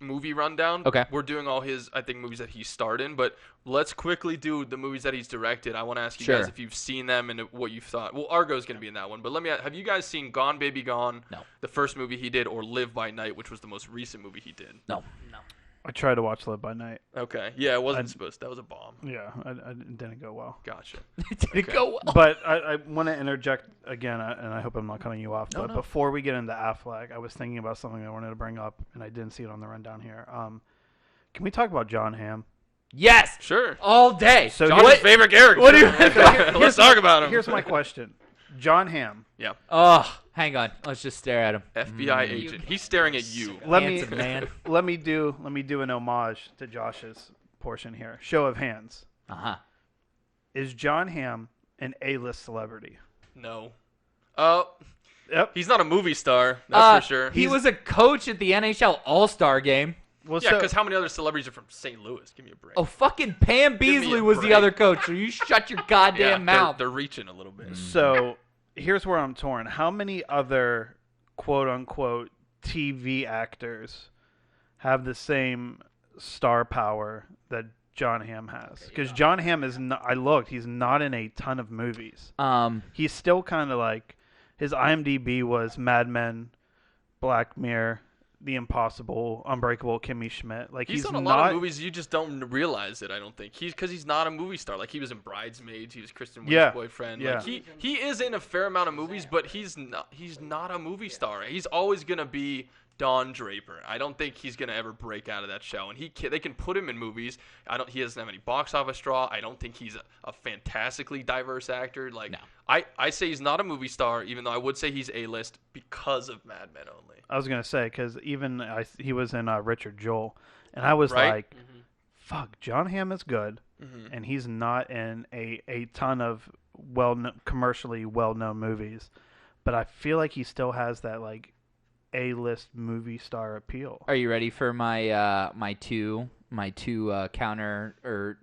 movie rundown. Okay. We're doing all his, I think, movies that he starred in, but let's quickly do the movies that he's directed. I want to ask you Sure. guys if you've seen them and what you've thought. Well, Argo's going to be in that one, but have you guys seen Gone Baby Gone? No. The first movie he did, or Live by Night, which was the most recent movie he did? No. No. I tried to watch Live by Night. Okay. Yeah, it wasn't supposed. That was a bomb. Yeah, it didn't go well. Gotcha. Did it go well? But I want to interject again, and I hope I'm not cutting you off. No, But no. before we get into Affleck, I was thinking about something I wanted to bring up, and I didn't see it on the rundown here. Can we talk about John Hamm? Yes, Sure. all day. So John's what- favorite character. what do you- Let's talk about him. Here's my question: John Hamm. Oh, hang on. Let's just stare at him. FBI agent. He's staring at you. Handsome man. Let me do an homage to Josh's portion here. Show of hands. Is John Hamm an A-list celebrity? No. Yep. He's not a movie star. That's for sure. He was a coach at the NHL All-Star game. Well, Yeah, because how many other celebrities are from St. Louis? Give me a break. Oh, fucking Pam me Beasley a was the break. other coach, so you shut your goddamn yeah, mouth. They're reaching a little bit. So here's where I'm torn. How many other quote-unquote TV actors have the same star power that John Hamm has? Because John Hamm is not. I looked. He's not in a ton of movies. He's still kind of like his IMDb was Mad Men, Black Mirror, The Impossible, Unbreakable Kimmy Schmidt. Like He's he's done a not. lot of movies. You just don't realize it. I don't think because he's not a movie star. Like he was in Bridesmaids. He was Kristen Wiig's boyfriend. Yeah. Like he is in a fair amount of movies, but he's not a movie star. He's always gonna be Don Draper. I don't think he's gonna ever break out of that show. And they can put him in movies. He doesn't have any box office draw. I don't think he's a fantastically diverse actor. Like No. I say he's not a movie star, even though I would say he's A-list because of Mad Men only. I was gonna say because even he was in Richard Jewell, and I was Right? like, "Fuck, John Hamm is good, Mm-hmm. and he's not in a ton of commercially well-known movies, but I feel like he still has that like A-list movie star appeal." Are you ready for my my two counter or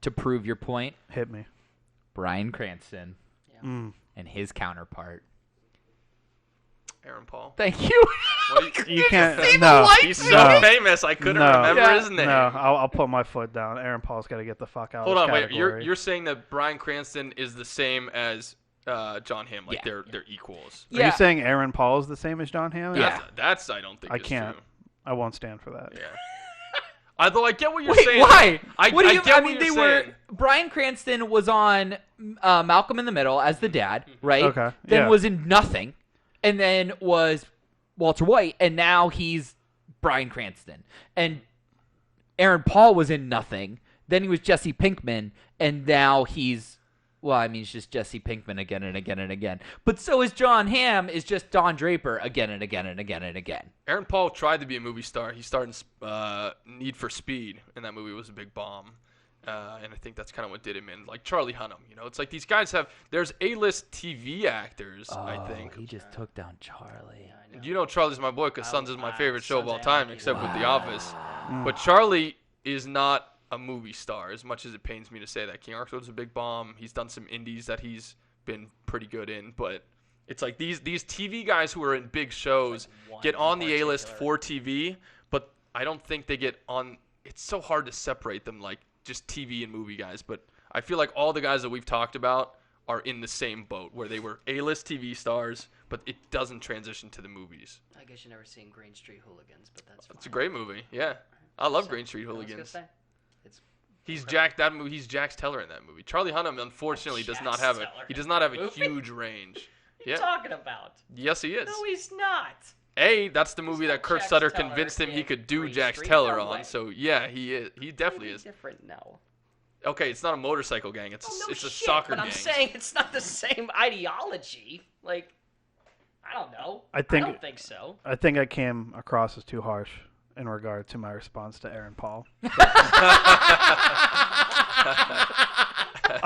to prove your point? Hit me. Bryan Cranston Mm. and his counterpart. Aaron Paul. Thank you. What You can't. see the No, light? He's so no, famous. I couldn't No. remember Yeah. his name. no. I'll put my foot down. Aaron Paul's got to get the fuck out. Hold of on, this wait. category. You're saying that Bryan Cranston is the same as John Hamm, like Yeah. they're equals. Are you saying Aaron Paul is the same as John Hamm? Yeah. That's I don't think I is can't. true. I won't stand for that. Yeah. Although I get what you're Wait, saying. why? I What do you? get I what mean, you're they were. saying. Bryan Cranston was on Malcolm in the Middle as the dad, right? Okay, Then yeah. was in Nothing, and then was Walter White, and now he's Bryan Cranston. And Aaron Paul was in Nothing. Then he was Jesse Pinkman, and now he's. Well, I mean, it's just Jesse Pinkman again and again and again. But so is John Hamm, is just Don Draper again and again and again and again. Aaron Paul tried to be a movie star. He starred in Need for Speed, and that movie was a big bomb. And I think that's kind of what did him in. Like Charlie Hunnam, it's like these guys there's A-list TV actors, I think. He just took down Charlie. Charlie's my boy because Sons is my favorite show of all Sons of time, Anarchy. except with The Office. But Charlie is not a movie star, as much as it pains me to say that. King Arthur's a big bomb. He's done some indies that he's been pretty good in, but it's like these TV guys who are in big shows one get on in the A-list particular. for TV, but I don't think they get on. It's so hard to separate them, like just TV and movie guys. But I feel like all the guys that we've talked about are in the same boat, where they were A-list TV stars, but it doesn't transition to the movies. I guess you've never seen Green Street Hooligans, but that's fine. It's a great movie. Yeah, I love So, Green Street I was gonna Hooligans. say, it's He's He's Jax Teller in that movie. Charlie Hunnam, unfortunately, does not Jax have Teller He does in not have that a movie? huge range. what are you Yeah. talking about? Yes, he is. No, he's not. That's the movie that not Kurt Jax Sutter Teller convinced him he in could do Green Jax Street. Teller No on. way. So yeah, he is. He definitely Totally is. different. No. Okay, it's not a motorcycle gang. It's Oh, a, no it's a shit, soccer but gang. I'm saying it's not the same ideology. Like, I don't know. I think- don't think so. I think I came across as too harsh in regard to my response to Aaron Paul.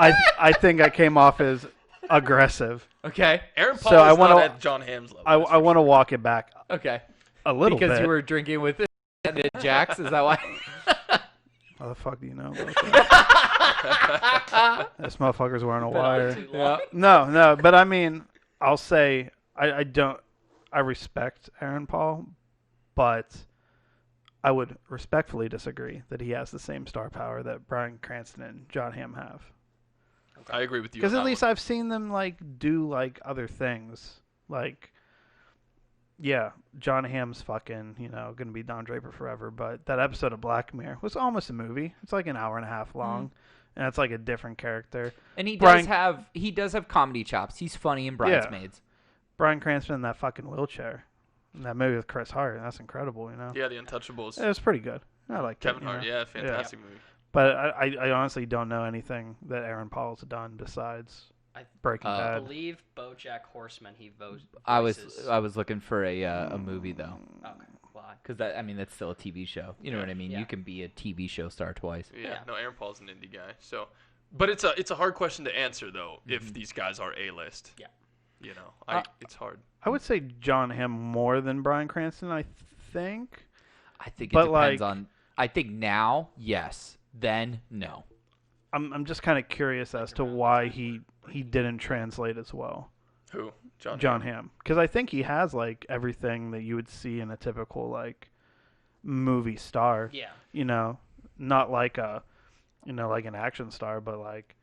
I think I came off as aggressive. Okay. Aaron Paul So I is wanna- not at John Hamm's level. I want to walk it back Okay. a little Because bit. you were drinking with Jax, is that why? How the fuck do you know about that? This motherfucker's wearing a wire. Too long. No, but I mean, I'll say I respect Aaron Paul, but I would respectfully disagree that he has the same star power that Bryan Cranston and John Hamm have. I agree with you. Because on at that least one. I've seen them like do like other things, like yeah, John Hamm's fucking, gonna be Don Draper forever. But that episode of Black Mirror was almost a movie. It's like an hour and a half long, and it's like a different character. And he Bryan- does have comedy chops. He's funny in Bridesmaids. Bryan Cranston in that fucking wheelchair in that movie with Chris Hart. That's incredible, Yeah, The Untouchables. It was pretty good. I like Kevin Hart. Yeah, fantastic movie. But I honestly don't know anything that Aaron Paul's done besides Breaking I Bad. believe BoJack Horseman. He votes. I was looking for a movie though, Okay. Why? because that's still a TV show. You know what I mean? Yeah. You can be a TV show star twice. Yeah, no, Aaron Paul's an indie guy. So, but it's a hard question to answer though. If these guys are A-list. Yeah. It's hard. I would say John Hamm more than Bryan Cranston. I think. I think it But, depends like- on. I think now, yes. Then no. I'm just kind of curious as to why he didn't translate as well. Who? John Hamm, because I think he has like everything that you would see in a typical like movie star. Yeah. Not like like an action star, but like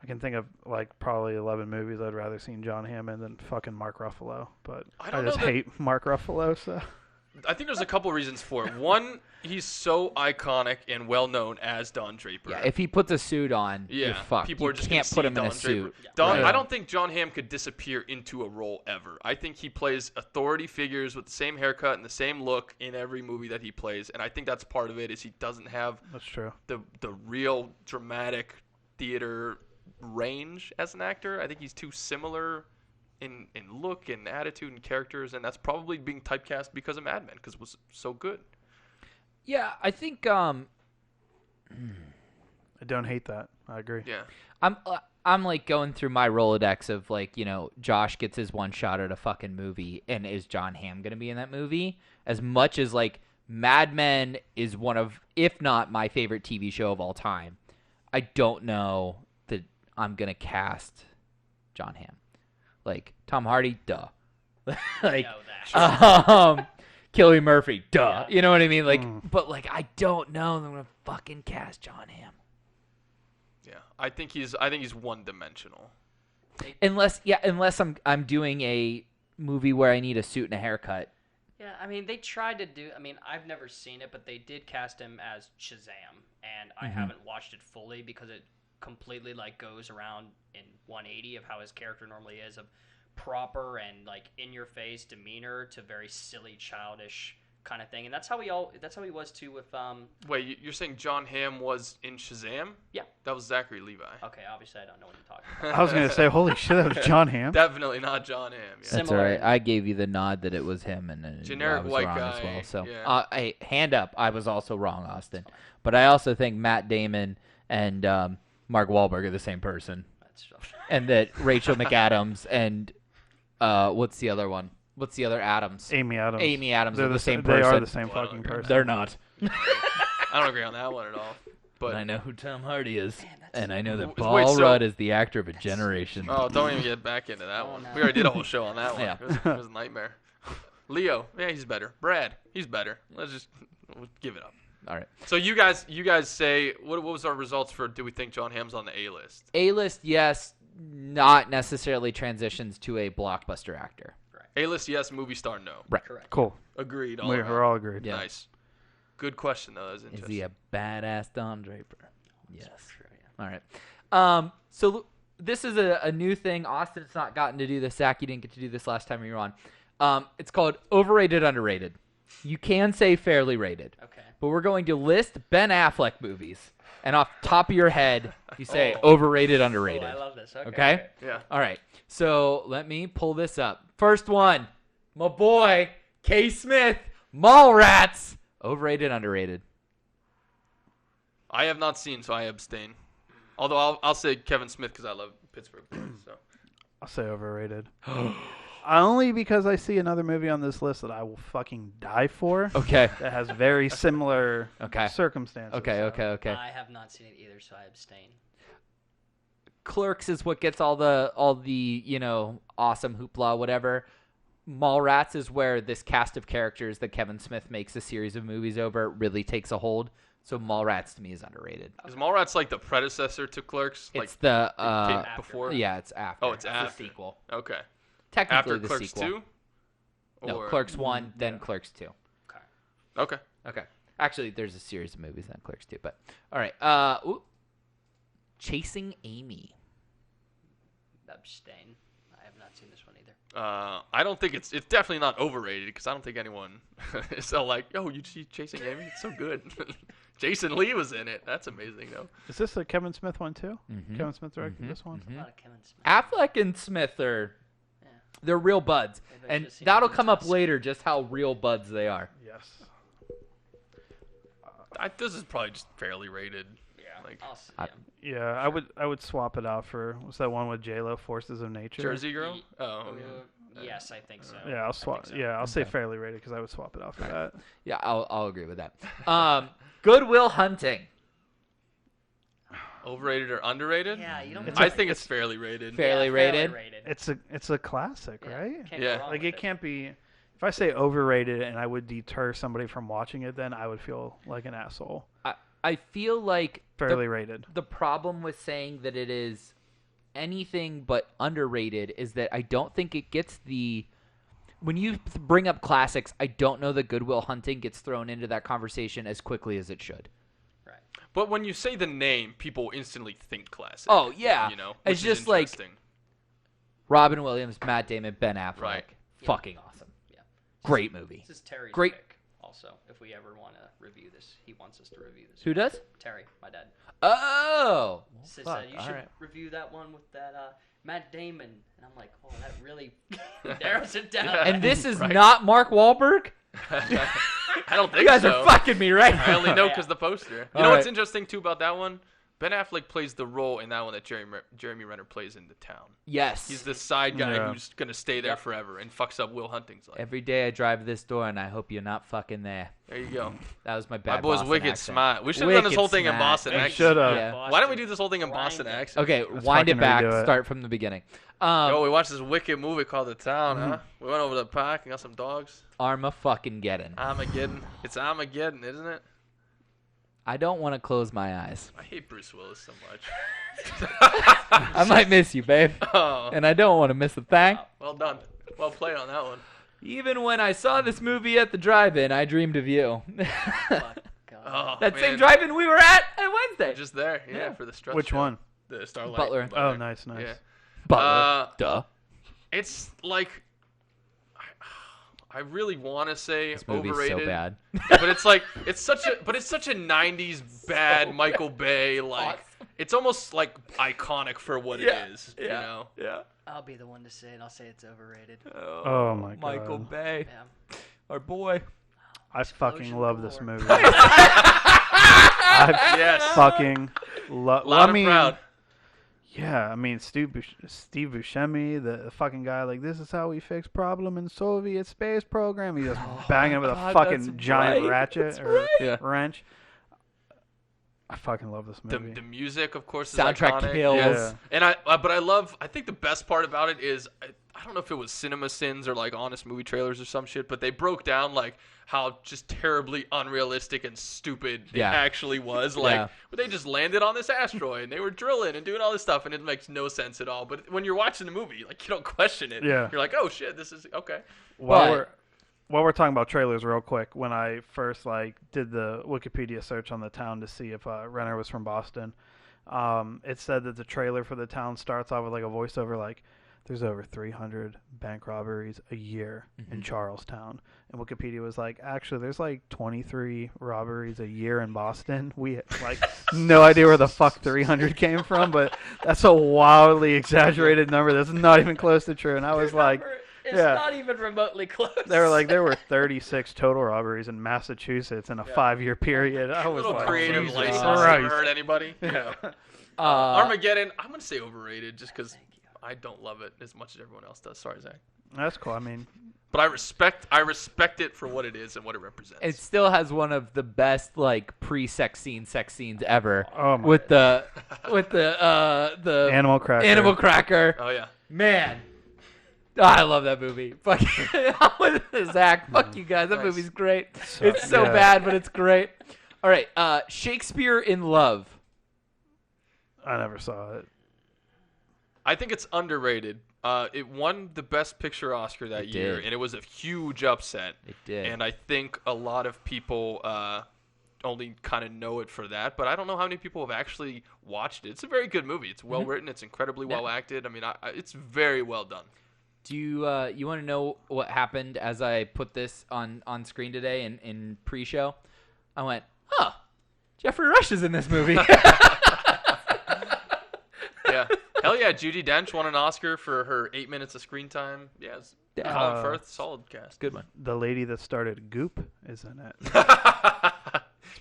I can think of like probably 11 movies I'd rather seen John Hamm in than fucking Mark Ruffalo. But I I don't just know that- hate Mark Ruffalo. So I think there's a couple reasons for it. One, he's so iconic and well known as Don Draper. Yeah, if he puts a suit on, you're fucked. people You are just can't gonna put see him in Don a Draper. suit. Right. I don't think John Hamm could disappear into a role ever. I think he plays authority figures with the same haircut and the same look in every movie that he plays, and I think that's part of it. Is he doesn't have that's true. the real dramatic theater range as an actor. I think he's too similar in look and attitude and characters, and that's probably being typecast because of Mad Men because it was so good. Yeah, I think I don't hate that. I agree. Yeah. I'm like going through my Rolodex of like, Josh gets his one shot at a fucking movie, and is John Hamm going to be in that movie? As much as like Mad Men is one of, if not my favorite TV show of all time, I don't know that I'm going to cast John Hamm. Like Tom Hardy, duh. Like Know that. Cillian Murphy, duh. Yeah. You know what I mean? Like, but like I don't know that I'm going to fucking cast John Hamm. Yeah. I think he's one dimensional. Unless I'm doing a movie where I need a suit and a haircut. Yeah, I mean, they tried to do. I mean, I've never seen it, but they did cast him as Shazam, and I haven't watched it fully because it completely like goes around in 180 of how his character normally is, of proper and like in your face demeanor to very silly, childish kind of thing, and that's how he was too with Wait, you're saying John Hamm was in Shazam? Yeah. That was Zachary Levi. Okay, obviously I don't know what you're talking about. I was gonna say, holy shit, that was John Hamm. Definitely not John Hamm. Yeah. That's Similar. all right. I gave you the nod that it was him, and then Generic I was white wrong guy, as well. So, yeah. hey, hand up, I was also wrong, Austin. But I also think Matt Damon and Mark Wahlberg are the same person, That's and that Rachel McAdams and what's the other one? What's the other Adams? Amy Adams. Amy Adams They're are the same They person. are the same Well, fucking person. They're not. I don't agree on that one at all. But I know who Tom Hardy is, and I know that Wait, Paul so- Rudd is the actor of a generation. oh, don't even get back into that one. no. We already did a whole show on that one. Yeah. It was a nightmare. Leo, yeah, he's better. Brad, he's better. Let's just give it up. All right. So you guys say what was our results for? Do we think John Hamm's on the A list? A-list, yes, not necessarily transitions to a blockbuster actor. A list, yes. Movie star, no. Right. correct. Cool. Agreed. All We're around. all agreed. Yeah. Nice. Good question though. That was Is interesting. he a badass Don Draper? Yes. Sure, yeah. All right. So this is a new thing. Austin's not gotten to do this. Zach, you didn't get to do this last time you were on. It's called overrated, underrated. You can say fairly rated, Okay. but we're going to list Ben Affleck movies, and off the top of your head, you say Oh. overrated, Oh, underrated. I love this. Okay. Okay? Yeah. All right. So let me pull this up. First one, my boy K. Smith, Mallrats. Overrated, underrated. I have not seen, so I abstain. Although I'll say Kevin Smith because I love Pittsburgh. So I'll say overrated. Only because I see another movie on this list that I will fucking die for. Okay. That has very similar Okay. circumstances. Okay. so. Okay. Okay. I have not seen it either, so I abstain. Clerks is what gets all the awesome hoopla, whatever. Mallrats is where this cast of characters that Kevin Smith makes a series of movies over really takes a hold. So Mallrats to me is underrated. is Mallrats like the predecessor to Clerks? Like It's the it came before? yeah, it's after. Oh, it's after. the sequel. Okay. Technically After the Clerks sequel. 2? No, Or... Clerks 1, then Clerks 2. Okay. Okay. Actually, there's a series of movies on Clerks 2, but all right. Chasing Amy. Abstain. I have not seen this one either. I don't think it's definitely not overrated because I don't think anyone is so like, yo, you see Chasing Amy? It's so good. Jason Lee was in it. That's amazing, though. Is this a Kevin Smith one too? Mhm. Kevin Smith directed this one. A lot of Kevin Smith. Affleck and Smith they're real buds, Maybe I and should've seen that'll it in come up Tusk. later just how real buds they are. Yes. This is probably just fairly rated. Yeah. Like I'll see, I- Yeah, I would swap it out for what's that one with J-Lo, Forces of Nature? Jersey Girl. Oh, yeah. Yes, I think so. Yeah, I'll swap. so. Yeah, I'll say Okay. fairly rated because I would swap it out for that. Yeah, I'll agree with that. Goodwill Hunting. Overrated or underrated? Yeah, you don't. I think it's fairly rated. Fairly rated. It's a classic, Yeah, right? can't Yeah. go wrong Like with it can't be. If I say overrated and I would deter somebody from watching it, then I would feel like an asshole. I feel like Fairly rated. the problem with saying that it is anything but underrated is that I don't think it gets the. When you bring up classics, I don't know that Goodwill Hunting gets thrown into that conversation as quickly as it should. Right. But when you say the name, people instantly think classic. Oh, yeah. You know, It's which is just like interesting. Robin Williams, Matt Damon, Ben Affleck. Right. Yeah. Fucking awesome. Yeah. Great movie. This is Terry's Great- pick. Also, if we ever want to review this, he wants us to review this. Who does? Terry, my dad. Oh. Says fuck, you all should right. review that one with that Matt Damon, and I'm like, oh, that really narrows it down. And this is Right. not Mark Wahlberg? I don't think You guys so. are fucking me right I only now. know because the poster. You All know what's right. interesting too about that one? Ben Affleck plays the role in that one that Jeremy Renner plays in The Town. Yes. He's the side guy Yeah. who's gonna stay there forever and fucks up Will Hunting's life. Every day I drive this door, and I hope you're not fucking there. There you go. That was my My bad boy's Boston wicked accent. smart. We should have done this Wicked whole thing in smart. Boston We accent. should've. Yeah. Why don't we do this whole thing in Grind Boston it. accent? Okay, Let's wind it fucking back. redo it. Start from the beginning. Yo, we watched this wicked movie called The Town, huh? We went over to the park and got some dogs. Armageddon. Armageddon. It's Armageddon, isn't it? I don't want to close my eyes. I hate Bruce Willis so much. I might miss you, babe. Oh, And I don't want to miss a thing. well done. Well played on that one. Even when I saw this movie at the drive-in, I dreamed of you. Fuck, God. Oh, That man. same drive-in we were at Wednesday. Just there, yeah, Yeah. for the stretch. Which show. one? The Starlight. Butler. Oh, nice. Yeah. Butler. Duh. It's like I really want to say This movie's overrated, so bad. but it's like it's such a '90s bad Michael Bay like. It's almost like iconic for what Yeah, it is. yeah. You know. Yeah. I'll be the one to say it. I'll say it's overrated. Oh my God. Michael Bay. Yeah. Our boy. I fucking Explosion love this galore. movie. I Yes. fucking love. Loud and proud. Yeah, I mean Steve Buscemi, the fucking guy. Like, this is how we fix problem in Soviet space program. He's just banging with God, a fucking that's giant right. ratchet That's or right. wrench. I fucking love this The, movie. the music, of course, is Soundtrack iconic. kills. Yes. And but I think the best part about it is I don't know if it was Cinema Sins or like Honest Movie Trailers or some shit, but they broke down like how just terribly unrealistic and stupid Yeah. it actually was. Like Yeah. they just landed on this asteroid and they were drilling and doing all this stuff, and it makes no sense at all. But when you're watching the movie, like you don't question it. Yeah. You're like, oh shit, this is okay. But- While we're talking about trailers real quick, when I first did the Wikipedia search on The Town to see if Renner was from Boston, it said that the trailer for The Town starts off with like a voiceover like, there's over 300 bank robberies a year in Charlestown. And Wikipedia was like, actually, there's like 23 robberies a year in Boston. We had no idea where the fuck 300 came from, but that's a wildly exaggerated number. That's not even close to true. And I was like, It's yeah. not even remotely close. they were like, there were 36 total robberies in Massachusetts in a 5-year period. I A was little like, creative Jesus license Christ. never hurt anybody. Yeah. Armageddon, I'm gonna say overrated just because I don't love it as much as everyone else does. Sorry, Zach. That's cool. I mean, But I respect it for what it is and what it represents. It still has one of the best like pre-sex scenes ever. Oh my- with the Animal Cracker. Animal Cracker. Oh yeah. Man. I love that movie. Fuck I'm with Zach. Fuck you guys. That Nice. movie's great. It's so yeah. bad, but it's great. All right. Shakespeare in Love. I never saw it. I think it's underrated. It won the Best Picture Oscar that It year, did. and it was a huge upset. It did. And I think a lot of people only kind of know it for that, but I don't know how many people have actually watched it. It's a very good movie. It's well written. It's incredibly well acted. I mean, it's very well done. Do you want to know what happened as I put this on screen today in pre-show? I went, Jeffrey Rush is in this movie. Yeah. Hell yeah, Judi Dench won an Oscar for her 8 minutes of screen time. Yeah, Colin Firth, solid cast. Good one. The lady that started Goop is in it.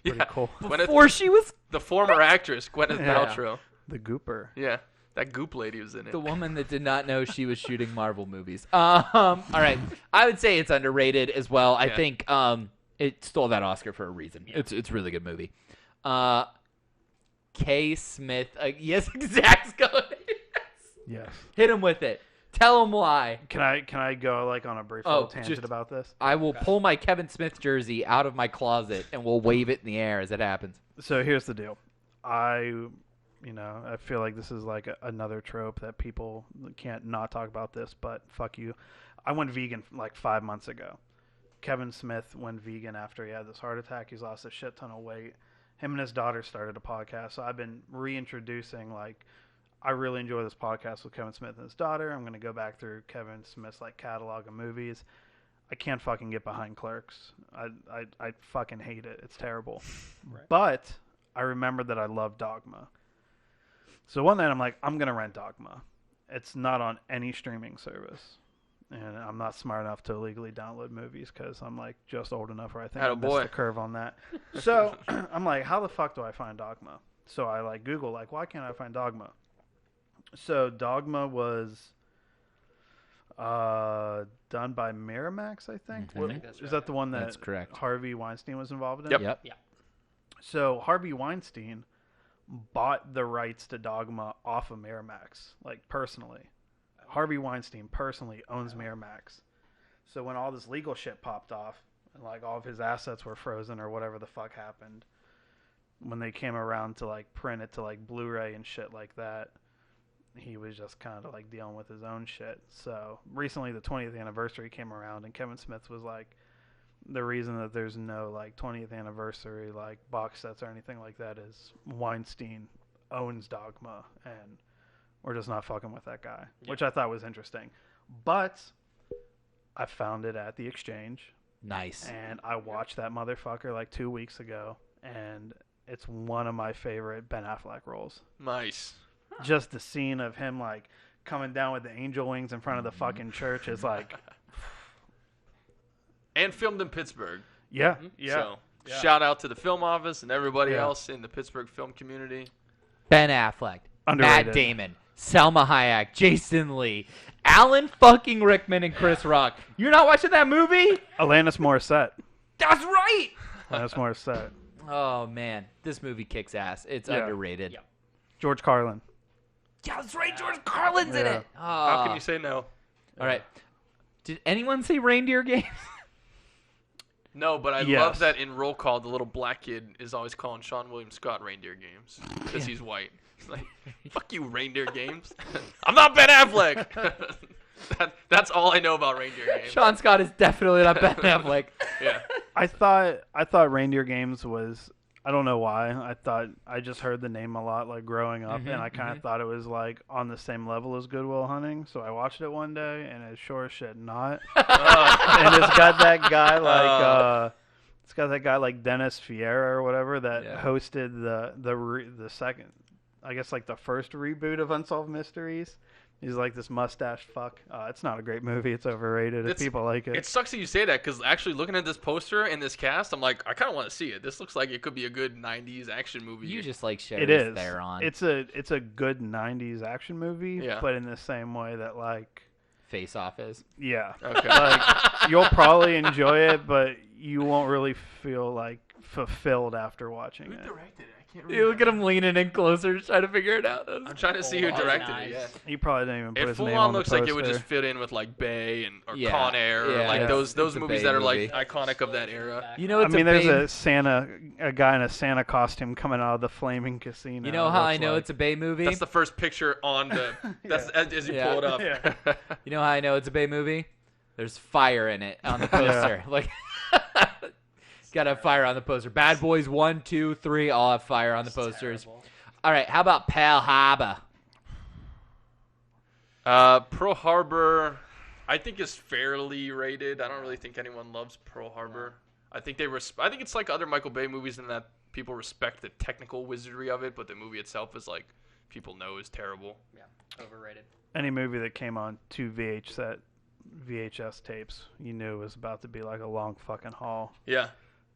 Pretty Yeah. cool. Before she was The former actress, Gwyneth Yeah. Paltrow. The Gooper. Yeah, that Goop lady was in it. the woman that did not know she was shooting Marvel movies. All right. I would say it's underrated as well. I Yeah. think it stole that Oscar for a reason. It's a really good movie. K. Smith. Yes, Zach's going. Yes. Hit him with it. Tell him why. Can I go like on a brief Oh, little tangent just- about this? I will pull my Kevin Smith jersey out of my closet and we'll wave it in the air as it happens. So here's the deal. I feel like this is like another trope that people can't not talk about this, but fuck you. I went vegan like 5 months ago. Kevin Smith went vegan after he had this heart attack. He's lost a shit ton of weight. Him and his daughter started a podcast. So I've been reintroducing, like, I really enjoy this podcast with Kevin Smith and his daughter. I'm going to go back through Kevin Smith's like catalog of movies. I can't fucking get behind Clerks. I fucking hate it. It's terrible. Right. But I remember that I love Dogma. So one night I'm like, I'm going to rent Dogma. It's not on any streaming service. And I'm not smart enough to illegally download movies because I'm like just old enough where I think I missed Attaboy. the curve on that. So I'm like, how the fuck do I find Dogma? So I like Google, like, why can't I find Dogma? So Dogma was done by Miramax, I think. Mhm. I think that's Is right. that the one that That's correct. Harvey Weinstein was involved in? Yep. So Harvey Weinstein bought the rights to Dogma off of Miramax, like personally. Harvey Weinstein personally owns Miramax. So when all this legal shit popped off, and like all of his assets were frozen or whatever the fuck happened, when they came around to like print it to like Blu-ray and shit like that, he was just kind of like dealing with his own shit. So recently the 20th anniversary came around and Kevin Smith was like, the reason that there's no like 20th anniversary like box sets or anything like that is Weinstein owns Dogma and we're just not fucking with that guy, which I thought was interesting. But I found it at the Exchange Nice. and I watched that motherfucker like 2 weeks ago and it's one of my favorite Ben Affleck roles. Nice. Just the scene of him like coming down with the angel wings in front of the fucking church is like, And filmed in Pittsburgh. yeah. So shout out to the film office and everybody Yeah. else in the Pittsburgh film community. Ben Affleck, Underrated. Matt Damon, Selma Hayek, Jason Lee, Alan fucking Rickman, and Chris Rock. You're not watching that movie? Alanis Morissette. That's right. Alanis Morissette. Oh man, this movie kicks ass. It's Yeah. underrated. Yep. George Carlin. Yeah, that's right. George Carlin's in Yeah. it. How can you say no? All right. Did anyone see Reindeer Games? No, but I Yes. love that in Roll Call, the little black kid is always calling Sean William Scott Reindeer Games because he's white. It's like, fuck you, Reindeer Games. I'm not Ben Affleck. That's all I know about Reindeer Games. Sean Scott is definitely not Ben Affleck. Yeah. I thought Reindeer Games was, I don't know why. I just heard the name a lot like growing up and I kind of thought it was like on the same level as Good Will Hunting. So I watched it one day and it's sure as shit not. And it's got that guy like Dennis Fiera or whatever that Yeah. hosted the second, I guess like the first reboot of Unsolved Mysteries. He's like this mustache fuck. It's not a great movie. It's overrated. If It's- people like it. It sucks that you say that because actually looking at this poster and this cast, I'm like, I kind of want to see it. This looks like it could be a good 90s action movie. You just like shows It is. Theron. It's a good '90s action movie, Yeah. but in the same way that like, Face Off is. yeah, Okay. like you'll probably enjoy it, but you won't really feel like fulfilled after watching it. directed it? I You look at him leaning in closer, trying to figure it out. I'm trying to see who Full on directed eyes. it. Yeah. He probably didn't even put It his full name on on looks the like it would poster. just fit in with like Bay or Yeah. Con Air or Yeah, like it's those a movies Bay that are movie. like iconic of that era. You know, I it's mean, a there's Bay. a guy in a Santa costume coming out of the flaming casino. You know how I know it's a Bay movie? That's the first picture on the. That's as you Yeah. pull it up. Yeah. You know how I know it's a Bay movie? There's fire in it on the poster. Like, gotta have fire on the poster. Bad Boys 1, 2, 3 all have fire on the posters. Terrible. All right, how about Pearl Harbor? Pearl Harbor, I think is fairly rated. I don't really think anyone loves Pearl Harbor. I think I think it's like other Michael Bay movies in that people respect the technical wizardry of it, but the movie itself is like people know is terrible. Yeah, overrated. Any movie that came on two VHS tapes, you knew it was about to be like a long fucking haul. Yeah.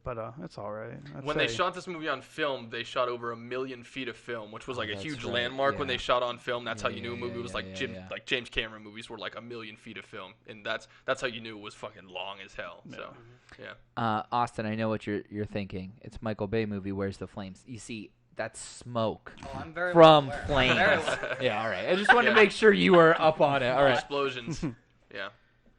But it's all right. When they shot this movie on film, they shot over 1 million feet of film, which was like a that's huge right, landmark when yeah. they shot on film. That's how Yeah, you knew a yeah, movie yeah, was yeah, like yeah. like James Cameron movies were like 1 million feet of film, and that's how you knew it was fucking long as hell. So, yeah. Austin, I know what you're thinking. It's Michael Bay movie. Where's the flames? You see, that's smoke Oh, I'm very from well aware. flames. Very well aware. Yeah, all right. I just wanted to Yeah. make sure you were up on it. All right. Explosions. Yeah.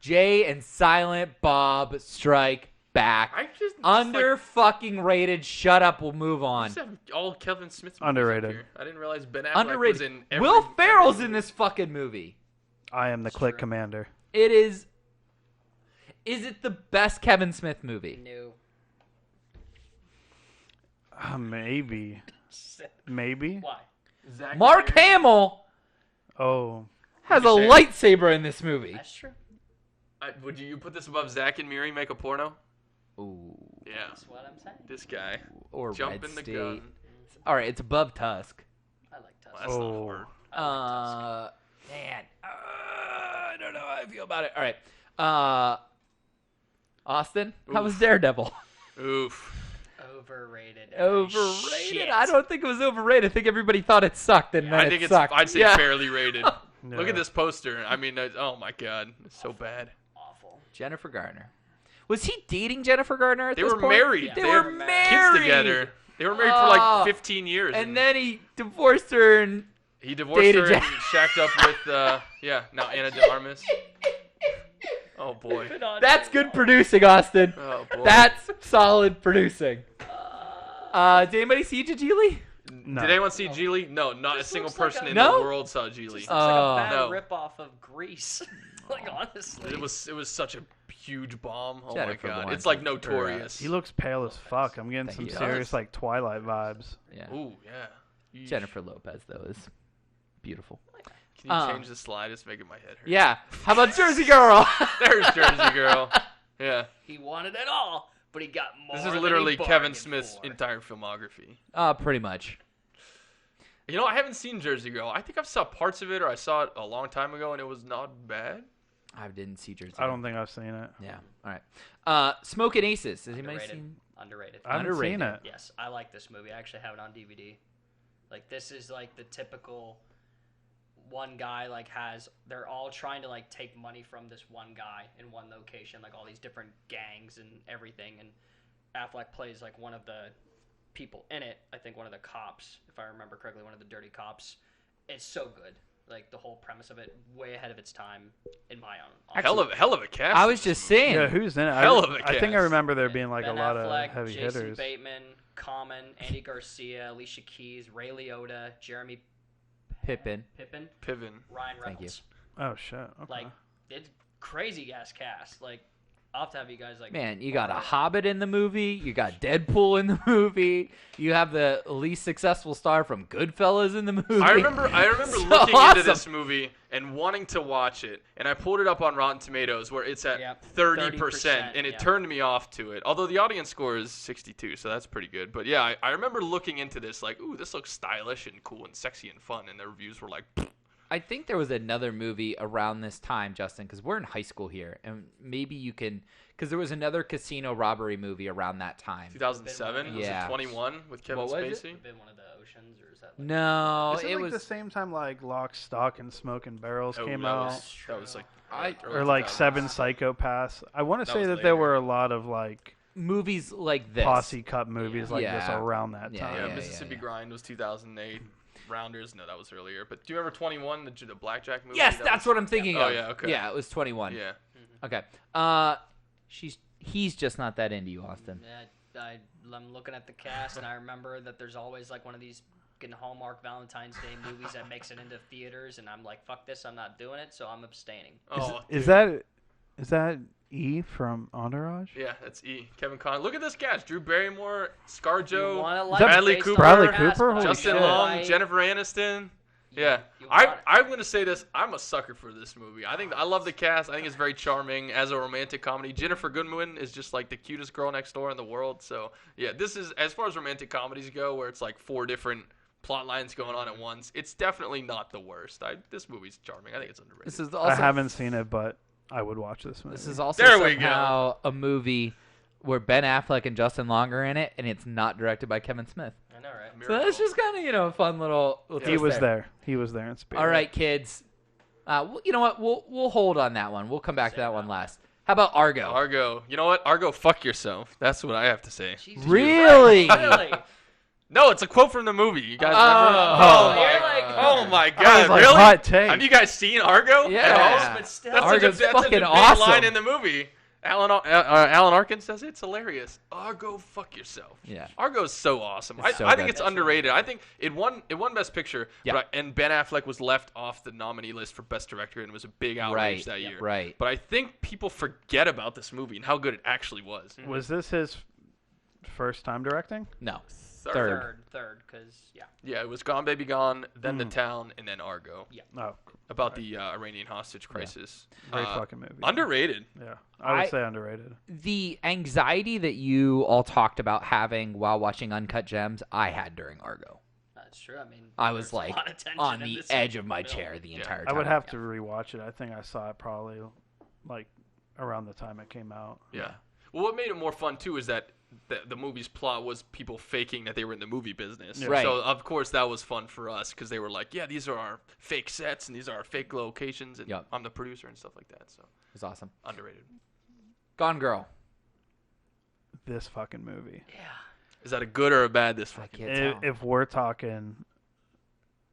Jay and Silent Bob Strike Back. I just Under fucking rated. Shut up. We'll move on. just have all Kevin Smith movies Underrated. up here. I didn't realize Ben Affleck Underrated. was in every. Will Ferrell's every in movie. this fucking movie. I am the click commander. It is. Is it the best Kevin Smith movie? New. Maybe. Maybe. Why? Zach Mark Efron? Hamill Oh. has a you say? lightsaber in this movie. That's true. Would you put this above Zach and Miri make a porno? Ooh. Yeah. That's what I'm saying. This guy. Or Jump Red in the State. gun. All right, it's above Tusk. I like Tusk. Well, that's not hard. Man, I don't know how I feel about it. All right, Austin, how was Daredevil? Oof. Overrated. Overrated? Shit. I don't think it was overrated. I think everybody thought it sucked, and then I it think it's. sucked. I'd say Yeah. fairly rated. No. Look at this poster. I mean, oh my god, it's so bad. Awful. Jennifer Garner. Was he dating Jennifer Garner at They this were point? married. They They were were married. Kids together. They were married for Oh. like 15 years. And then he divorced her, and he divorced dated her and Jen- shacked up with now Anna de Armas. Oh boy. that's good producing, Austin. Oh boy. That's solid producing. Did anybody see Jajili? No. Did anyone see Geely? No, not a This single looks like person a- in No? the world saw Geely. Looks like a bad no. ripoff of Grease. Like honestly. It was such a huge bomb. Oh Jennifer my god. Lawrence It's like is- notorious. He looks pale as fuck. I'm getting Thank some you. serious like Twilight vibes. Yeah. Ooh, yeah. Yeesh. Jennifer Lopez, though, is beautiful. Can you change the slide? It's making my head hurt. Yeah. How about Jersey Girl? There's Jersey Girl. Yeah. He wanted it all, but he got more. This than is he literally Kevin bargained Smith's for. entire filmography. Pretty much. You know, I haven't seen Jersey Girl. I think I saw parts of it, or I saw it a long time ago, and it was not bad. I didn't see Jersey I Girl. don't think I've seen it. Yeah. All right. Smoking Aces. Has anybody Underrated. seen? Underrated. I haven't Underrated. seen it. Yes, I like this movie. I actually have it on DVD. Like this is like the typical one guy they're all trying to like take money from this one guy in one location, like all these different gangs and everything, and Affleck plays like one of the people in it. I think one of the cops, if I remember correctly, one of the dirty cops. It's so good. Like the whole premise of it, way ahead of its time, in my own. Hell of a cast. I was just saying. Yeah, who's in it? Hell of a I think I cast. remember there being like Ben a lot Affleck, of heavy Jason hitters. Bateman, Common, Andy Garcia, Alicia Keys, Ray Liotta, Jeremy Pippin. Pippin, Piven. Ryan Thank you. Reynolds. Oh shit. Okay. Like it's crazy ass cast. Like I'll have to have you guys like. Man, you got a Hobbit in the movie. You got Deadpool in the movie. You have the least successful star from Goodfellas in the movie. I remember So looking awesome. into this movie and wanting to watch it, and I pulled it up on Rotten Tomatoes where it's at Yep, 30%, and it yeah. turned me off to it. Although the audience score is 62, so that's pretty good. But yeah, I remember looking into this like, ooh, this looks stylish and cool and sexy and fun, and the reviews were like, I think there was another movie around this time, Justin, because we're in high school here, and maybe you can, because there was another casino robbery movie around that time. 2007. Was Yeah. it 21 with Kevin What was it? Spacey? Been one of the oceans, or is that? Like, No, Is it, it like was the same time like Lock, Stock, and Smoking Barrels Oh, came that out, was like I- early or like 2000s. Seven Psychopaths? I want to That say was that there later. were a lot of like movies like this. Posse Cup movies like this Yeah. around that Yeah, time. Yeah, Mississippi yeah. Grind was 2008. Rounders, no, that was earlier. But do you remember 21, the blackjack movie? Yes, That that's was- what I'm thinking Oh, of. yeah, okay. Yeah, it was 21. Yeah. Okay. He's just not that into you, Austin. Yeah, I'm looking at the cast, and I remember that there's always like one of these fucking Hallmark Valentine's Day movies that makes it into theaters, and I'm like, fuck this, I'm not doing it, so I'm abstaining. Oh, Is dude. that E from Entourage? Yeah, that's E. Kevin Conn. Look at this cast: Drew Barrymore, ScarJo, You wanna like Bradley it based Cooper, on Bradley the cast, Cooper? but Holy Justin shit. Long, Jennifer Aniston. Yeah, you want it. I'm going to say this. I'm a sucker for this movie. I love the cast. I think it's very charming as a romantic comedy. Jennifer Goodwin is just like the cutest girl next door in the world. So yeah, this is as far as romantic comedies go, where it's like 4 different plot lines going on at once. It's definitely not the worst. This movie's charming. I think it's underrated. This is also I haven't seen it, but I would watch this movie. This is also There we somehow a movie where Ben Affleck and Justin Long are in it, and it's not directed by Kevin Smith. I know, right? So that's just kind of a fun little. He twist was there. He was there in spirit. All right, kids. You know what? We'll hold on that one. We'll come back to that one last. How about Argo? Argo. You know what? Argo, fuck yourself. That's what I have to say. Jesus Really? Christ, really? No, it's a quote from the movie. You guys Oh. remember? You're like, Oh my I God! was like, Really? hot take. Have you guys seen Argo? Yeah. At all? but still. That's Argo's such a fucking big awesome. line in the movie. Alan Arkin says it's hilarious. Argo, fuck yourself. Yeah. Argo's so awesome. It's so I think good. it's underrated. I think it won Best Picture. Yeah. And Ben Affleck was left off the nominee list for Best Director, and it was a big outrage that year. Right. But I think people forget about this movie and how good it actually was. Was this his first time directing? No. Third. Third, because, yeah. Yeah, it was Gone Baby Gone, then The Town, and then Argo. Oh, About the Iranian hostage crisis. great fucking movie. Underrated. Yeah, I would say underrated. The anxiety that you all talked about having while watching Uncut Gems, I had during Argo. That's true. I mean, I was there's a like lot of tension on in the this edge of my film. chair the Yeah. entire I time. would have to rewatch it. I think I saw it probably like around the time it came out. Yeah. Well, what made it more fun too is that the movie's plot was people faking that they were in the movie business. Yeah. Right. So of course that was fun for us because they were like, yeah, these are our fake sets and these are our fake locations, and Yep. I'm the producer and stuff like that. So It was awesome. underrated. Gone Girl. This fucking movie. Yeah. Is that a good or a bad? This I fucking. can't tell. If we're talking,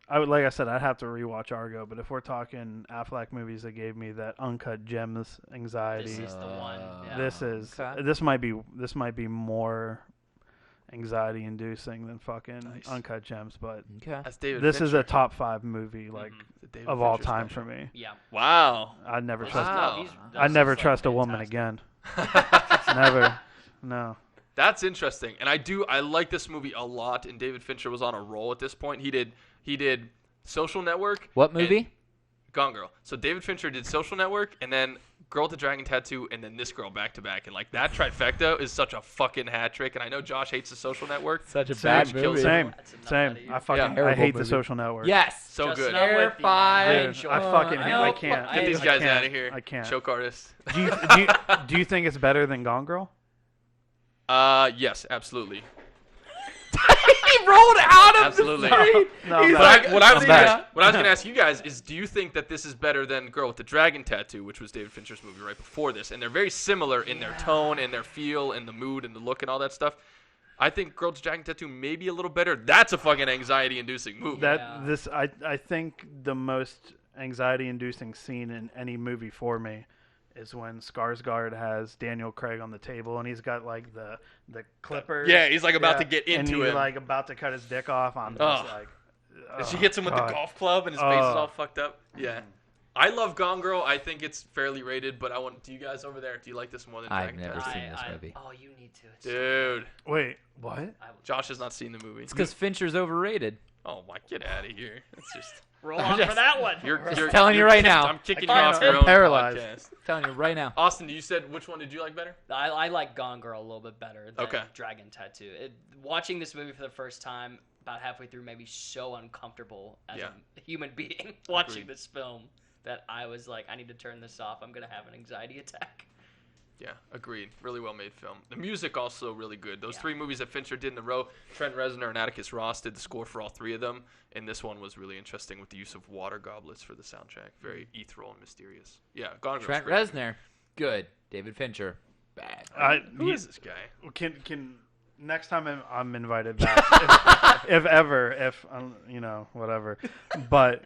I would, like I said, I'd have to rewatch Argo. But if we're talking Affleck movies that gave me that Uncut Gems anxiety, This is the one. Yeah. this might be more anxiety inducing than fucking Nice. Uncut Gems. But Okay. That's David. this is a Fincher. top 5 movie like The David of all Fincher time special. for me. Yeah. Wow. I'd never This trust. is- Wow. this I'd never is, like, trust a woman fantastic. again. Never. No. That's interesting, and I like this movie a lot. And David Fincher was on a roll at this point. He did Social Network. What and movie? Gone Girl. So David Fincher did Social Network, and then Girl with the Dragon Tattoo, and then this girl back to back. And like that trifecta is such a fucking hat trick. And I know Josh hates the Social Network. Such a Same. movie. Same. That's enough out Same. of you. I fucking I Terrible hate the movie. Social Network. Yes. So Just good. not with you, man. Terrified. Dude, I fucking hate. I can't. Get these I guys can't. out of here. I can't. Choke artists. Do you think it's better than Gone Girl? Yes, absolutely. He rolled out of Absolutely. the screen. No, He's I'm But back. what I was I'm gonna back. ask, what I was gonna ask you guys is, do you think that this is better than Girl with the Dragon Tattoo, which was David Fincher's movie right before this? And they're very similar in their tone and their feel and the mood and the look and all that stuff. I think Girl with the Dragon Tattoo may be a little better. That's a fucking anxiety-inducing movie. I think the most anxiety-inducing scene in any movie for me is when Skarsgård has Daniel Craig on the table and he's got like the clipper. Yeah, he's like about to get and into he's it. like about to cut his dick off. I'm just Ugh. like, And she hits him with God. the golf club, and his face is Oh. all fucked up. Yeah. I love Gone Girl. I think it's fairly rated, but do you guys over there, do you like this more than I've Dragon never Tattoo? seen this movie. Oh, you need to. It's so Dude, Wait, what? I will Josh has not seen the movie. It's because Fincher's overrated. Oh my, get out of here. It's just roll on for that one. you're telling you you're right kicked- now. I'm kicking I you can't- off your I'm own paralyzed. podcast. Telling you right now. Austin, you said which one did you like better? I like Gone Girl a little bit better than Okay. Dragon Tattoo. Watching this movie for the first time, about halfway through, made me so uncomfortable as Yeah. a human being watching Agreed. this film that I was like, I need to turn this off. I'm gonna have an anxiety attack. Yeah, agreed. Really well made film. The music also really good. Those Yeah. 3 movies that Fincher did in a row, Trent Reznor and Atticus Ross did the score for all 3 of them, and this one was really interesting with the use of water goblets for the soundtrack. Very ethereal and mysterious. Yeah, Gone Girl's Trent great. Reznor. Good. David Fincher. bad. Who is this guy? Can next time I'm invited back, if ever, whatever. But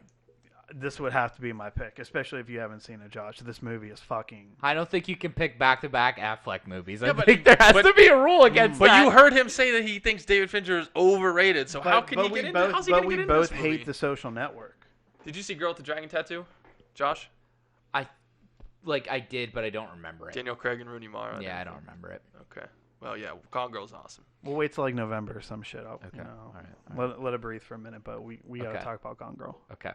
this would have to be my pick, especially if you haven't seen it, Josh. This movie is fucking. I don't think you can pick back-to-back Affleck movies. I Yeah, but- think there has but- to be a rule against But that. you heard him say that he thinks David Fincher is overrated. So how can he get into? How's he But gonna we get into both this hate movie? The Social Network. Did you see Girl with the Dragon Tattoo, Josh? I did, but I don't remember it. Daniel Craig and Rooney Mara. Yeah, I don't remember it. Okay. Well, yeah, Gone Girl's awesome. We'll wait till like November or some shit. Okay. All right. Let it breathe for a minute. But we gotta Okay. talk about Gone Girl. Okay.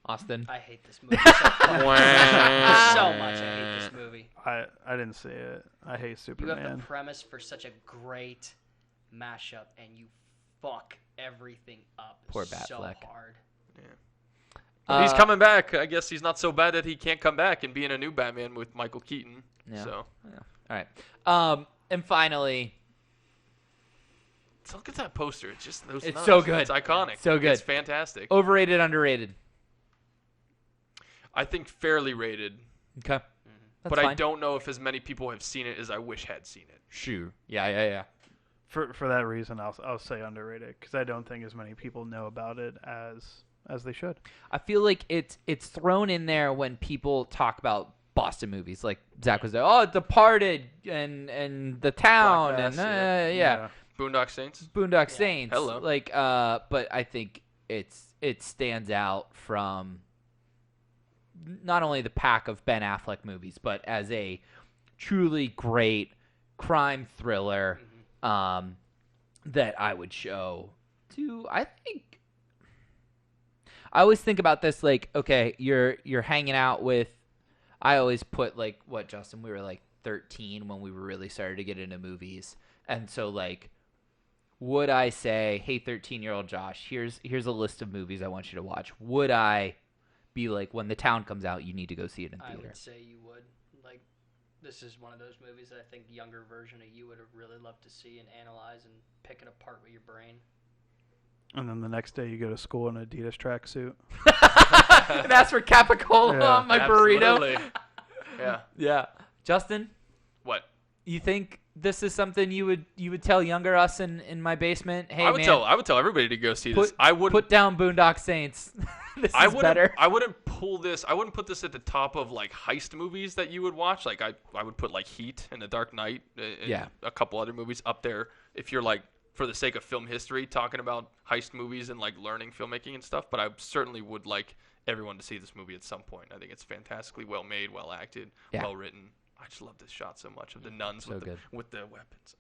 Austin? I hate this movie so much. I hate this movie. I didn't see it. I hate You Superman. have the premise for such a great mashup, and you fuck everything up Poor so Batfleck. hard. He's coming back. I guess he's not so bad that he can't come back and be in a new Batman with Michael Keaton. Yeah. So All right. And finally, look at that poster. It's just those. It's nuts. so good. It's iconic. So good. It's fantastic. overrated, underrated. I think fairly rated, Okay. That's but fine. I don't know if as many people have seen it as I wish had seen it. Sure. Yeah. For that reason, I'll say underrated because I don't think as many people know about it as they should. I feel like it's thrown in there when people talk about Boston movies, like Zach was there. Oh, Departed and The Town Black Mass, and Yeah. Boondock Saints. Boondock Saints. Hello. But I think it stands out from not only the pack of Ben Affleck movies, but as a truly great crime thriller that I would show to. I think I always think about this like, okay, you're hanging out with. I always put like what, Justin, we were like 13 when we were really started to get into movies, and so like. Would I say, hey, 13-year-old Josh, here's a list of movies I want you to watch? Would I be like, when The Town comes out, you need to go see it in I theater? would say you would. Like, this is one of those movies that I think younger version of you would have really loved to see and analyze and pick it apart with your brain. And then the next day you go to school in an Adidas tracksuit. And ask for Capicola Yeah. on my burrito. Absolutely. Yeah. Yeah. Justin, What? you think this is something you would tell younger us in my basement? Hey, I would man, tell everybody to go see this. I wouldn't put down Boondock Saints. This I is wouldn't. better. I wouldn't pull this. I wouldn't put this at the top of like heist movies that you would watch. Like I would put like Heat and The Dark Knight. And Yeah. a couple other movies up there. If you're like for the sake of film history, talking about heist movies and like learning filmmaking and stuff. But I certainly would like everyone to see this movie at some point. I think it's fantastically well made, well acted, Yeah. well written. I just love this shot so much of the nuns So with good. the weapons.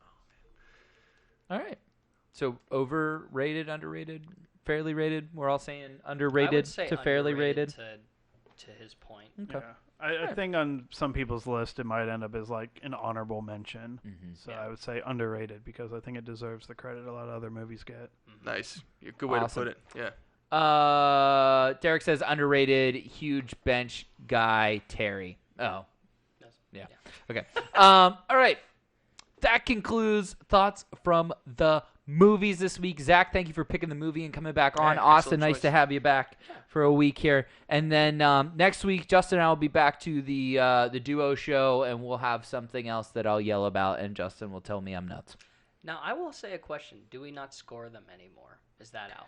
Oh. All right. So overrated, underrated, fairly rated. We're all saying I would underrated say to fairly underrated rated. to his point. Okay. Yeah. I think on some people's list it might end up as like an honorable mention. Mhm. So Yeah. I would say underrated because I think it deserves the credit a lot of other movies get. Nice. Good way Awesome. to put it. Yeah. Derek says underrated, huge bench guy, Terry. Oh. Yes. Yeah. Yeah. Okay. All right. That concludes thoughts from the movies this week. Zach, thank you for picking the movie and coming back on. Hey, Austin, excellent nice choice. to have you back for a week here. And then next week, Justin and I will be back to the duo show, and we'll have something else that I'll yell about, and Justin will tell me I'm nuts. Now, I will say a question. Do we not score them anymore? Is that out?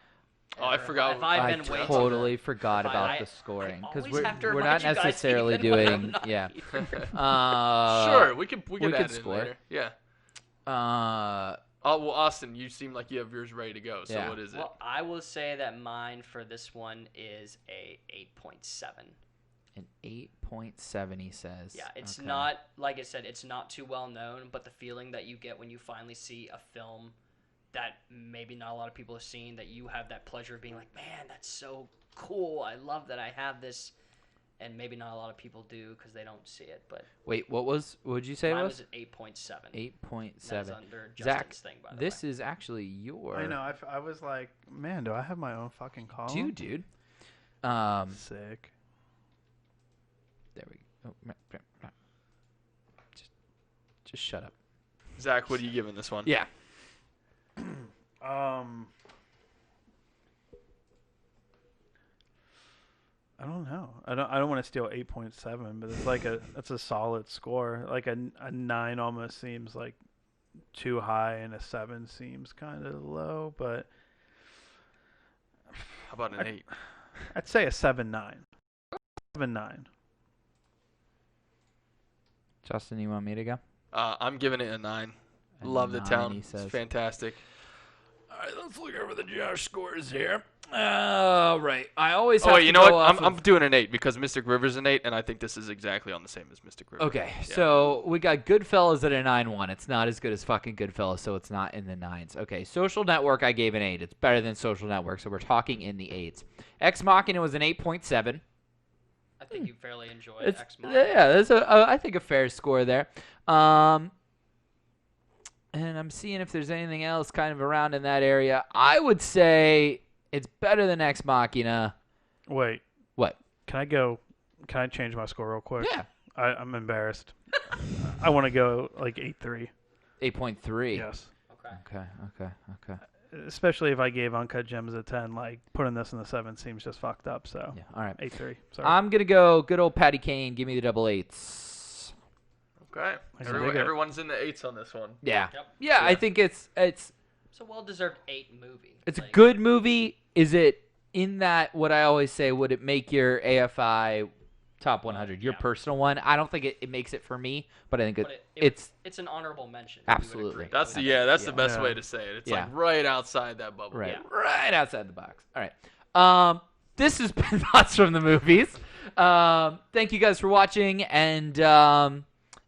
Oh, I Or forgot. Have I I been way too totally forgot If about I- the scoring I because always have to we're remind not you guys necessarily even when I'm doing not yeah. here. Sure, we could we add could it in score. later. Yeah. Uh, Oh well, Austin, you seem like you have yours ready to go. So Yeah. what is it? Well, I will say that mine for this one is a 8.7. an 8.7, he says. Yeah, it's Okay. not, like I said, it's not too well known, but the feeling that you get when you finally see a film that maybe not a lot of people have seen, that you have that pleasure of being like, man, that's so cool. I love that I have this. And maybe not a lot of people do because they don't see it. But Wait, what would you say it mine was? was at 8.7. 8.7. That is under Zach, Justin's thing, by the this way. is actually your. I know. I was like, man, do I have my own fucking column? Dude. Sick. There we go. Oh, just shut up. Zach, what are you giving this one? Yeah. I don't know. I don't want to steal 8.7, but it's like that's a solid score. Like a 9 almost seems like too high, and a 7 seems kind of low. But How about an 8? I'd say a 7.9. 7.9. Justin, you want me to go? I'm giving it a 9. A Love the 9, town. he It's says. fantastic. All right, let's look over the Josh scores here. All right. I always have Oh, wait, to you know go what? off I'm of- doing an 8 because Mystic River's an 8, and I think this is exactly on the same as Mystic River. Okay, Yeah. so we got Goodfellas at a 9.1. It's not as good as fucking Goodfellas, so it's not in the 9s. Okay, Social Network I gave an 8. It's better than Social Network, so we're talking in the 8s. Ex Machina was an 8.7. I think you fairly enjoyed It's, Ex Machina. yeah, that's I think a fair score there. And I'm seeing if there's anything else kind of around in that area. I would say it's better than Ex Machina. Wait, What? can I change my score real quick? Yeah, I'm embarrassed. I want to go like 8.3. 8.3. Yes. Okay. Okay. Especially if I gave Uncut Gems a 10, like putting this in the 7 seems just fucked up. So Yeah, all right. 8.3. Sorry. I'm going to go good old Patty Kane. Give me the double 8s. Okay. I can dig it. Everyone's in the 8s on this one. Yeah. Yep. Yeah, I think it's It's a well-deserved 8 movie. a Like, good movie. Is it in that, what I always say, would it make your AFI top 100, your Yeah. personal one? I don't think it makes it for me, but I think But it's an honorable mention. we would Absolutely. agree. That's the Yeah. best Yeah. way to say it. It's Yeah. like right outside that bubble. right, Yeah. right outside the box. All right. This has been Thoughts from the Movies. Thank you guys for watching, and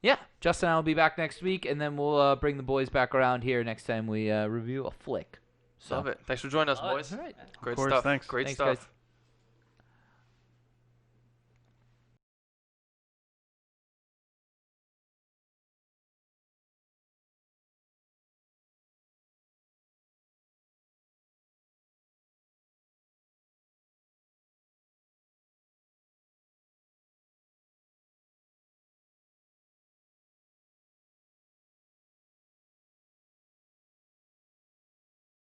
yeah, Justin and I will be back next week, and then we'll bring the boys back around here next time we review a flick. So, Love it. Thanks for joining us, Love it. boys. all right. Great Of course, stuff. thanks. Great Thanks, stuff. guys.